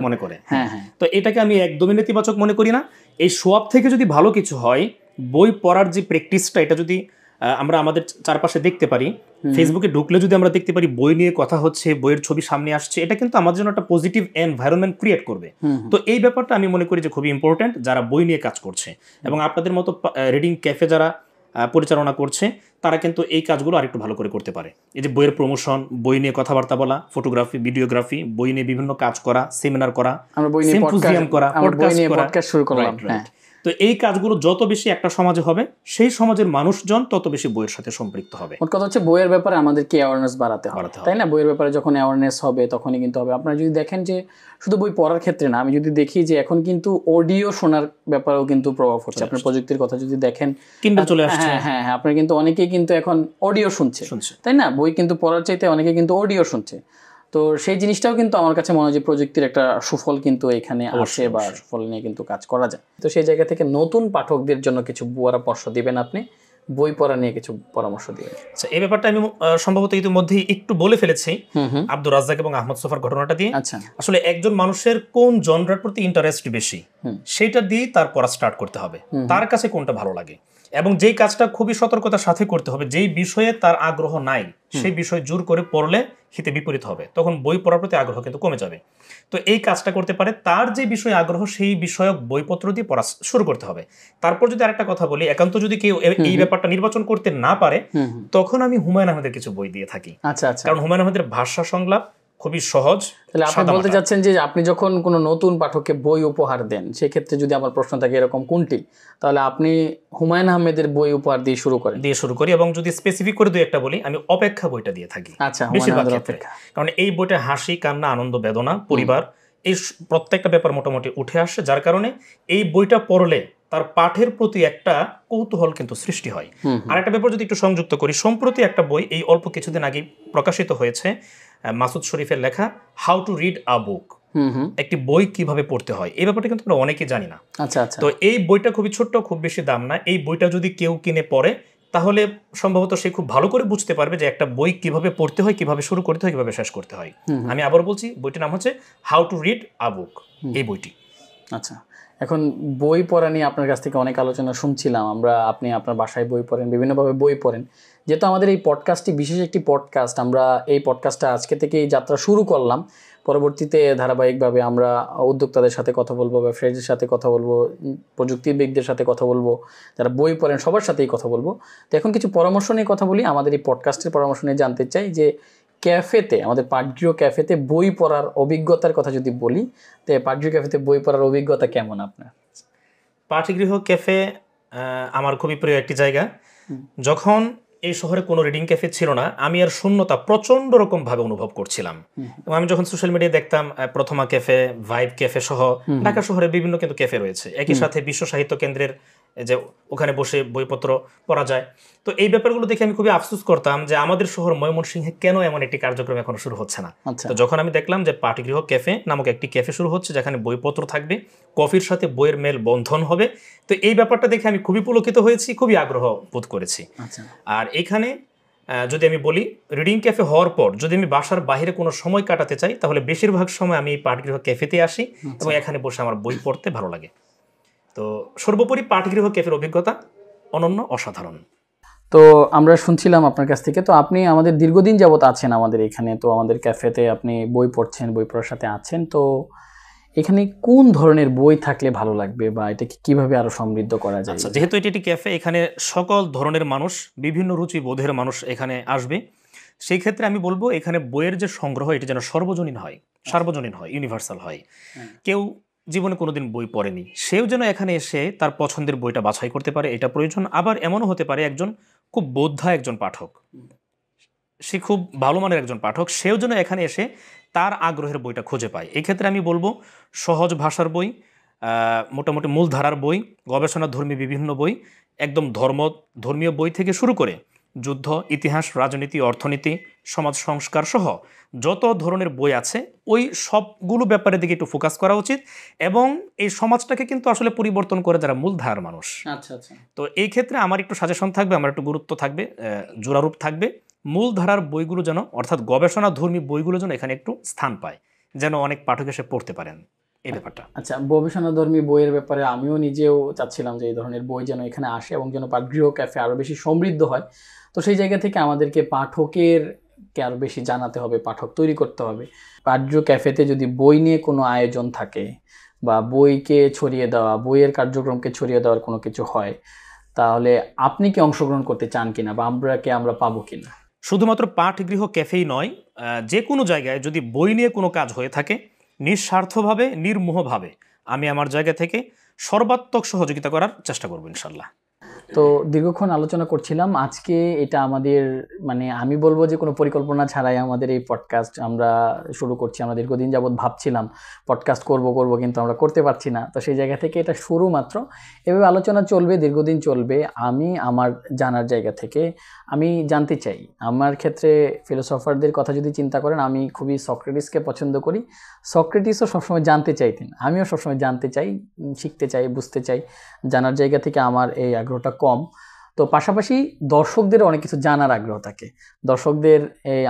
মনে করে। হ্যাঁ হ্যাঁ, তো এটাকে আমি একদমই নেতিবাচক মনে করি না। এই শো আপ থেকে যদি ভালো কিছু হয়, বই পড়ার যে প্র্যাকটিসটা, এটা যদি আমরা আমাদের চারপাশে দেখতে পারি, ফেসবুকে ঢুকলে যদি আমরা দেখতে পারি বই নিয়ে কথা হচ্ছে, বইয়ের ছবি সামনে আসছে, এটা কিন্তু আমাদের জন্য একটা পজিটিভ এনভায়রনমেন্ট ক্রিয়েট করবে। তো এই ব্যাপারটা আমি মনে করি যে খুবই ইম্পর্টেন্ট যারা বই নিয়ে কাজ করছে, এবং আপনাদের মতো রিডিং ক্যাফে যারা পরিচালনা করছে তারা কিন্তু এই কাজগুলো আরেকটু ভালো করে করতে পারে। এই যে বইয়ের প্রমোশন, বই নিয়ে কথাবার্তা বলা, ফটোগ্রাফি, ভিডিওগ্রাফি, বই নিয়ে বিভিন্ন কাজ করা, সেমিনার করা, সিম্পোজিয়াম করা, পডকাস্ট শুরু করলাম। তো এই কাজগুলো যত বেশি একটা সমাজে হবে, সেই সমাজের মানুষজন তত বেশি বইয়ের সাথে সম্পৃক্ত হবে। মোট কথা হচ্ছে বইয়ের ব্যাপারে আমাদেরকে অ্যাওয়ারনেস বাড়াতে হবে, তাই না? বইয়ের ব্যাপারে যখন অ্যাওয়ারনেস হবে তখনই কিন্তু হবে। আপনারা যদি দেখেন যে শুধু বই পড়ার ক্ষেত্রে না, আমি যদি দেখি যে এখন কিন্তু অডিও শোনার ব্যাপারেও কিন্তু প্রভাব হচ্ছে। আপনার প্রযুক্তির কথা যদি দেখেন, কিন্ডল চলে আসছে। হ্যাঁ, আপনার কিন্তু অনেকেই কিন্তু এখন অডিও শুনছে, তাই না? বই কিন্তু পড়ার চাইতে অনেকে কিন্তু অডিও শুনছে। তো সেই জিনিসটাও কিন্তু আমার কাছে মনে হয় যে প্রযুক্তির একটা সুফল কিন্তু এখানে আসে, বা সুফল নিয়ে কিন্তু কাজ করা যায়। তো সেই জায়গা থেকে নতুন পাঠকদের জন্য কিছু পরামর্শ দিবেন আপনি, বই পড়া নিয়ে কিছু পরামর্শ দিবেন। আচ্ছা, এই ব্যাপারটা আমি সম্ভবত ইতিমধ্যেই একটু বলে ফেলেছি আব্দুর রাজ্জাক এবং আহমদ সোফার ঘটনাটা দিয়ে। আচ্ছা, আসলে একজন মানুষের কোন জনরার প্রতি ইন্টারেস্ট বেশি, সেটা দিয়ে তার পড়া স্টার্ট করতে হবে। তার কাছে কোনটা ভালো লাগে, এবং যেই কাজটা খুবই সতর্কতার সাথে করতে হবে, যেই বিষয়ে তার আগ্রহ নাই সেই বিষয় জোর করে পড়লে হিতে বিপরীত হবে, তখন বই পড়ার প্রতি আগ্রহ কিন্তু কমে যাবে। তো এই কাজটা করতে পারে, তার যে বিষয়ে আগ্রহ সেই বিষয়ক বইপত্র দিয়ে পড়া শুরু করতে হবে। তারপর যদি আরেকটা কথা বলি, একান্ত যদি কেউ এই ব্যাপারটা নির্বাচন করতে না পারে, তখন আমি হুমায়ুন আহমেদের কিছু বই দিয়ে থাকি। আচ্ছা, কারণ হুমায়ুন আহমেদের ভাষা সংলাপ খুবই সহজ। তাহলে আপনি বলতে চাচ্ছেন যে আপনি যখন কোনো নতুন পাঠককে বই উপহার দেন, সেক্ষেত্রে যদি আমার প্রশ্ন থাকে এরকম কোনটি, তাহলে আপনি হুমায়ুন আহমেদের বই উপহার দিয়ে শুরু করি। এবং যদি স্পেসিফিক করে দুই একটা বলি, আমি অপেক্ষা বইটা দিয়ে থাকি। আচ্ছা, বেশিরভাগ ক্ষেত্রে, কারণ এই বইটা হাসি, কান্না, আনন্দ, বেদনা, পরিবার, এই প্রত্যেকটা ব্যাপার মোটামুটি উঠে আসে, যার কারণে এই বইটা পড়লে তার পাঠের প্রতি একটা কৌতূহল কিন্তু সৃষ্টি হয়। আর একটা ব্যাপার যদি একটু সংযুক্ত করি, সম্প্রতি একটা বই এই অল্প কিছুদিন আগে প্রকাশিত হয়েছে, মাসুদ শরীফের লেখা হাউ টু রিড আ বুক, একটি বই কিভাবে পড়তে হয়। এই ব্যাপারটা কিন্তু আমরা অনেকেই জানি না। আচ্ছা, তো এই বইটা খুবই ছোট্ট, খুব বেশি দাম না। এই বইটা যদি কেউ কিনে পড়ে, তাহলে সম্ভবত সে খুব ভালো করে বুঝতে পারবে যে একটা বই কিভাবে পড়তে হয়, কিভাবে শুরু করতে হয়, কিভাবে শেষ করতে হয়। আমি আবার বলছি, বইটির নাম হচ্ছে হাউ টু রিড আ বুক, এই বইটি। আচ্ছা, এখন বই পড়া নিয়ে আপনার কাছ থেকে অনেক আলোচনা শুনছিলাম আমরা। আপনি আপনার বাসায় বই পড়েন, বিভিন্নভাবে বই পড়েন। যেহেতু আমাদের এই পডকাস্টটি বিশেষ একটি পডকাস্ট, আমরা এই পডকাস্টটা আজকে থেকে এই যাত্রা শুরু করলাম। পরবর্তীতে ধারাবাহিকভাবে আমরা উদ্যোক্তাদের সাথে কথা বলবো, ব্যবসায়ীদের সাথে কথা বলবো, প্রযুক্তিবিদদের সাথে কথা বলবো, যারা বই পড়েন সবার সাথেই কথা বলবো। তো এখন কিছু পরামর্শ নিয়ে কথা বলি। আমাদের এই পডকাস্টের পরামর্শ নিয়ে জানতে চাই যে ক্যাফেতে, আমাদের পাঠগৃহ ক্যাফেতে বই পড়ার অভিজ্ঞতার কথা যদি বলি, তো পাঠগৃহ ক্যাফেতে বই পড়ার অভিজ্ঞতা কেমন আপনার? পাঠগৃহ ক্যাফে আমার খুবই প্রিয় একটি জায়গা। যখন এই শহরে কোনো রিডিং ক্যাফে ছিল না, আমি আর শূন্যতা প্রচন্ড রকম ভাবে অনুভব করছিলাম। এবং আমি যখন সোশ্যাল মিডিয়ায় দেখতাম প্রথমা ক্যাফে, ভাইব ক্যাফে সহ ঢাকা শহরে বিভিন্ন কিন্তু ক্যাফে রয়েছে, একই সাথে বিশ্ব সাহিত্য কেন্দ্রের যে ওখানে বসে বইপত্র পড়া যায়। তো এই ব্যাপারগুলো দেখে আমি খুবই আফসোস করতাম যে আমাদের শহর ময়মনসিংহে কেন এমন একটি কার্যক্রম এখনো শুরু হচ্ছে না। তো যখন আমি দেখলাম যে পাঠগৃহ ক্যাফে নামক একটি ক্যাফে শুরু হচ্ছে, যেখানে বইপত্র থাকবে, কফির সাথে বইয়ের মেল বন্ধন হবে, তো এই ব্যাপারটা দেখে আমি খুবই পুলকিত হয়েছি, খুবই আগ্রহ বোধ করেছি। আর এখানে যদি আমি বলি, রিডিং ক্যাফে হওয়ার পর যদি আমি বাসার বাইরে কোনো সময় কাটাতে চাই, তাহলে বেশিরভাগ সময় আমি এই পাঠগৃহ ক্যাফেতে আসি এবং এখানে বসে আমার বই পড়তে ভালো লাগে। তো সর্বোপরি পাঠগৃহ ক্যাফের অভিজ্ঞতা অনন্য, অসাধারণ। তো আমরা শুনছিলাম আপনার কাছ থেকে, তো আপনি আমাদের দীর্ঘদিন যাবত আছেন আমাদের এখানে, তো আমাদের ক্যাফেতে আপনি বই পড়ছেন, বই পড়ার সাথে আছেন। তো এখানে কোন ধরনের বই থাকলে ভালো লাগবে, বা এটাকে কিভাবে আরো সমৃদ্ধ করা যায়? আচ্ছা, যেহেতু এটি একটি ক্যাফে, এখানে সকল ধরনের মানুষ, বিভিন্ন রুচি বোধের মানুষ এখানে আসবে। সেই ক্ষেত্রে আমি বলবো, এখানে বইয়ের যে সংগ্রহ, এটি যেন সার্বজনীন হয়, ইউনিভার্সাল হয়। কেউ জীবনে কোনোদিন বই পড়েনি, সেও যেন এখানে এসে তার পছন্দের বইটা বাছাই করতে পারে, এটা প্রয়োজন। আবার এমনও হতে পারে একজন খুব বোদ্ধা একজন পাঠক, সে খুব ভালো মানের একজন পাঠক, সেও যেন এখানে এসে তার আগ্রহের বইটা খুঁজে পায়। এই ক্ষেত্রে আমি বলবো সহজ ভাষার বই, মোটামুটি মূলধারার বই, গবেষণাধর্মী বিভিন্ন বই, একদম ধর্মীয় বই থেকে শুরু করে যুদ্ধ, ইতিহাস, রাজনীতি, অর্থনীতি, সমাজ সংস্কার সহ যত ধরনের বই আছে ওই সবগুলো ব্যাপারের দিকে একটু ফোকাস করা উচিত। এবং এই সমাজটাকে কিন্তু আসলে পরিবর্তন করে যারা মূলধারার মানুষ। আচ্ছা আচ্ছা। তো এই ক্ষেত্রে আমার একটু সাজেশন থাকবে, আমার একটু গুরুত্ব থাকবে, জোরারূপ থাকবে, মূলধারার বইগুলো যেন, অর্থাৎ গবেষণাধর্মী বইগুলো যেন এখানে একটু স্থান পায়, যেন অনেক পাঠক এসে পড়তে পারেন এই ব্যাপারটা। আচ্ছা, গবেষণাধর্মী বইয়ের ব্যাপারে আমিও নিজেও চাচ্ছিলাম যে এই ধরনের বই যেন এখানে আসে এবং যেন পাঠগৃহ ক্যাফে আরও বেশি সমৃদ্ধ হয়। তো সেই জায়গা থেকে আমাদেরকে পাঠকেরকে আরও বেশি জানাতে হবে, পাঠক তৈরি করতে হবে। পাঠগৃহ ক্যাফেতে যদি বই নিয়ে কোনো আয়োজন থাকে বা বইকে ছড়িয়ে দেওয়া, বইয়ের কার্যক্রমকে ছড়িয়ে দেওয়ার কোনো কিছু হয়, তাহলে আপনি কি অংশগ্রহণ করতে চান কিনা বা আমরা পাবো কিনা? শুধুমাত্র পাঠগৃহ ক্যাফেই নয়, যে কোনো জায়গায় যদি বই নিয়ে কোনো কাজ হয়ে থাকে, নিঃস্বার্থভাবে, নির্মোহভাবে আমি আমার জায়গা থেকে সর্বাত্মক সহযোগিতা করার চেষ্টা করবো ইনশাল্লাহ। তো দীর্ঘক্ষণ আলোচনা করছিলাম। আজকে এটা আমাদের মানে আমি বলবো যে কোনো পরিকল্পনা ছাড়াই আমাদের এই পডকাস্ট আমরা শুরু করছি। আমরা দীর্ঘদিন যাবৎ ভাবছিলাম পডকাস্ট করব কিন্তু আমরা করতে পারছি না। তো সেই জায়গা থেকে এটা শুরু মাত্র। এভাবে আলোচনা চলবে, দীর্ঘদিন চলবে। আমি আমার জানার জায়গা থেকে আমি জানতে চাই, আমার ক্ষেত্রে ফিলোসফারদের কথা যদি চিন্তা করেন, আমি খুবই সক্রেটিসকে পছন্দ করি। সক্রেটিসও সবসময় জানতে চাইতেন, আমিও সবসময় জানতে চাই, শিখতে চাই, বুঝতে চাই। জানার জায়গা থেকে আমার এই আগ্রহটা কম। তো পাশাপাশি দর্শকদেরও অনেক কিছু জানার আগ্রহ থাকে। দর্শকদের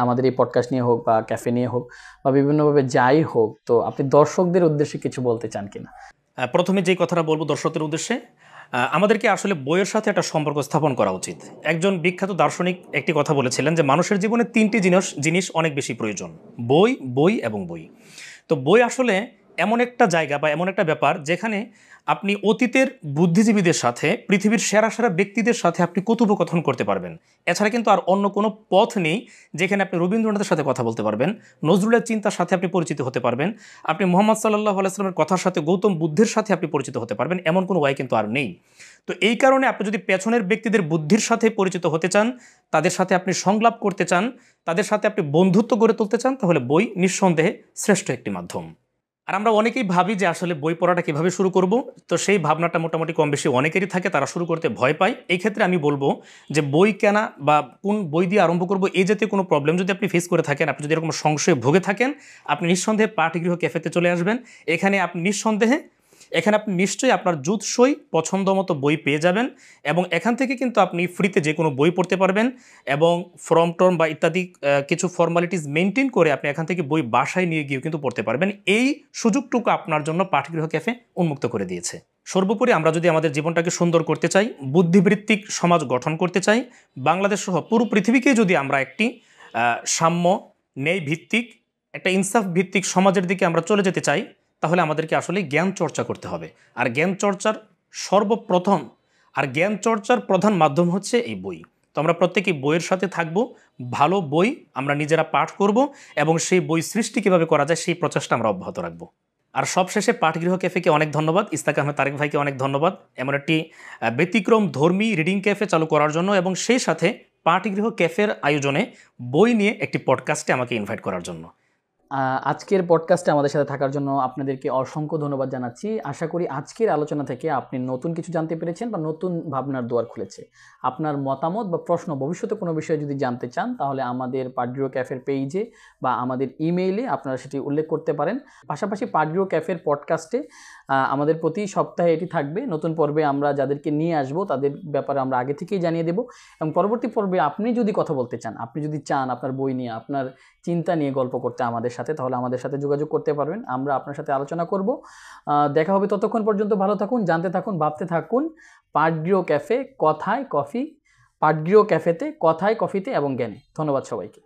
আমাদের এই পডকাস্ট নিয়ে হোক বা ক্যাফে নিয়ে হোক বা বিভিন্নভাবে যাই হোক, তো আপনি দর্শকদের উদ্দেশ্যে কিছু বলতে চান কিনা? প্রথমে যেই কথাটা বলবো দর্শকদের উদ্দেশ্যে, আমাদেরকে আসলে বইয়ের সাথে একটা সম্পর্ক স্থাপন করা উচিত। একজন বিখ্যাত দার্শনিক একটি কথা বলেছিলেন যে মানুষের জীবনে তিনটি জিনিস অনেক বেশি প্রয়োজন: বই, বই এবং বই। তো বই আসলে এমন একটা জায়গা বা এমন একটা ব্যাপার যেখানে আপনি অতীতের বুদ্ধিজীবীদের সাথে, পৃথিবীর সেরা সেরা ব্যক্তিদের সাথে আপনি কথোপকথন করতে পারবেন। এছাড়া কিন্তু আর অন্য কোনো পথ নেই যেখানে আপনি রবীন্দ্রনাথের সাথে কথা বলতে পারবেন, নজরুলের চিন্তার সাথে আপনি পরিচিত হতে পারবেন, আপনি মোহাম্মদ সাল্লাল্লাহু আলাইহি ওয়াসাল্লামের কথার সাথে, গৌতম বুদ্ধের সাথে আপনি পরিচিত হতে পারবেন। এমন কোনো ওয়াই কিন্তু আর নেই। তো এই কারণে আপনি যদি পেছনের ব্যক্তিদের বুদ্ধির সাথে পরিচিত হতে চান, তাদের সাথে আপনি সংলাপ করতে চান, তাদের সাথে আপনি বন্ধুত্ব গড়ে তুলতে চান, তাহলে বই নিঃসন্দেহে শ্রেষ্ঠ একটি মাধ্যম। আর আমরা অনেকেই ভাবি যে আসলে বই পড়াটা কীভাবে শুরু করব। তো সেই ভাবনাটা মোটামুটি কম বেশি অনেকেরই থাকে, তারা শুরু করতে ভয় পায়। এই ক্ষেত্রে আমি বলবো যে বই কেনা বা কোন বই দিয়ে আরম্ভ করব এই জাতীয় কোনো প্রবলেম যদি আপনি ফেস করে থাকেন, আপনি যদি এরকম সংশয়ে ভুগে থাকেন, আপনি নিঃসন্দেহে পাঠগৃহ ক্যাফেতে চলে আসবেন। এখানে আপনি নিশ্চয়ই আপনার জুতসই পছন্দ মতো বই পেয়ে যাবেন এবং এখান থেকে কিন্তু আপনি ফ্রিতে যে কোনো বই পড়তে পারবেন এবং ফর্ম টর্ম বা ইত্যাদি কিছু ফর্মালিটিস মেনটেন করে আপনি এখান থেকে বই বাসায় নিয়ে গিয়েও কিন্তু পড়তে পারবেন। এই সুযোগটুকু আপনার জন্য পাঠগৃহ ক্যাফে উন্মুক্ত করে দিয়েছে। সর্বোপরি আমরা যদি আমাদের জীবনটাকে সুন্দর করতে চাই, বুদ্ধিবৃত্তিক সমাজ গঠন করতে চাই, বাংলাদেশ সহ পুরো পৃথিবীকে যদি আমরা একটি সাম্য, ন্যায় ভিত্তিক, একটা ইনসাফ ভিত্তিক সমাজের দিকে আমরা চলে যেতে চাই, তাহলে আমাদেরকে আসলে জ্ঞান চর্চা করতে হবে। আর জ্ঞান চর্চার প্রধান মাধ্যম হচ্ছে এই বই। তো আমরা প্রত্যেকেই বইয়ের সাথে থাকব, ভালো বই আমরা নিজেরা পাঠ করব এবং সেই বই সৃষ্টি কীভাবে করা যায় সেই প্রচেষ্টা আমরা অব্যাহত রাখব। আর সবশেষে পাঠগৃহ ক্যাফেকে অনেক ধন্যবাদ, ইস্তাক আহমেদ তারেক ভাইকে অনেক ধন্যবাদ এমন একটি ব্যতিক্রম ধর্মী রিডিং ক্যাফে চালু করার জন্য এবং সেই সাথে পাঠগৃহ ক্যাফের আয়োজনে বই নিয়ে একটি পডকাস্টে আমাকে ইনভাইট করার জন্য। আজকের পডকাস্টে আমাদের সাথে থাকার জন্য আপনাদেরকে অসংখ্য ধন্যবাদ জানাচ্ছি। আশা করি আজকের আলোচনা থেকে আপনি নতুন কিছু জানতে পেরেছেন বা নতুন ভাবনার দুয়ার খুলেছে। আপনার মতামত বা প্রশ্ন ভবিষ্যতে কোনো বিষয়ে যদি জানতে চান, তাহলে আমাদের পাঠগৃহ ক্যাফের পেজে বা আমাদের ইমেইলে আপনারা সেটি উল্লেখ করতে পারেন। পাশাপাশি পাঠগৃহ ক্যাফের পডকাস্টে আমাদের প্রতি সপ্তাহে এটি থাকবে। নতুন পর্বে আমরা যাদেরকে নিয়ে আসব তাদের ব্যাপারে আমরা আগে থেকেই জানিয়ে দেব এবং পরবর্তী পর্বে আপনি যদি কথা বলতে চান, আপনি যদি চান আপনার বই নিয়ে, আপনার চিন্তা নিয়ে গল্প করতে আমাদের সাথে, তাহলে আমাদের সাথে যোগাযোগ করতে পারবেন। আমরা আপনার সাথে আলোচনা করব। দেখা হবে। ততক্ষণ পর্যন্ত ভালো থাকুন, জানতে থাকুন, ভাবতে থাকুন। পাঠগৃহ ক্যাফে, কথায় কফি। পাঠগৃহ ক্যাফেতে, কথায় কফিতে এবং জ্ঞানে। ধন্যবাদ সবাইকে।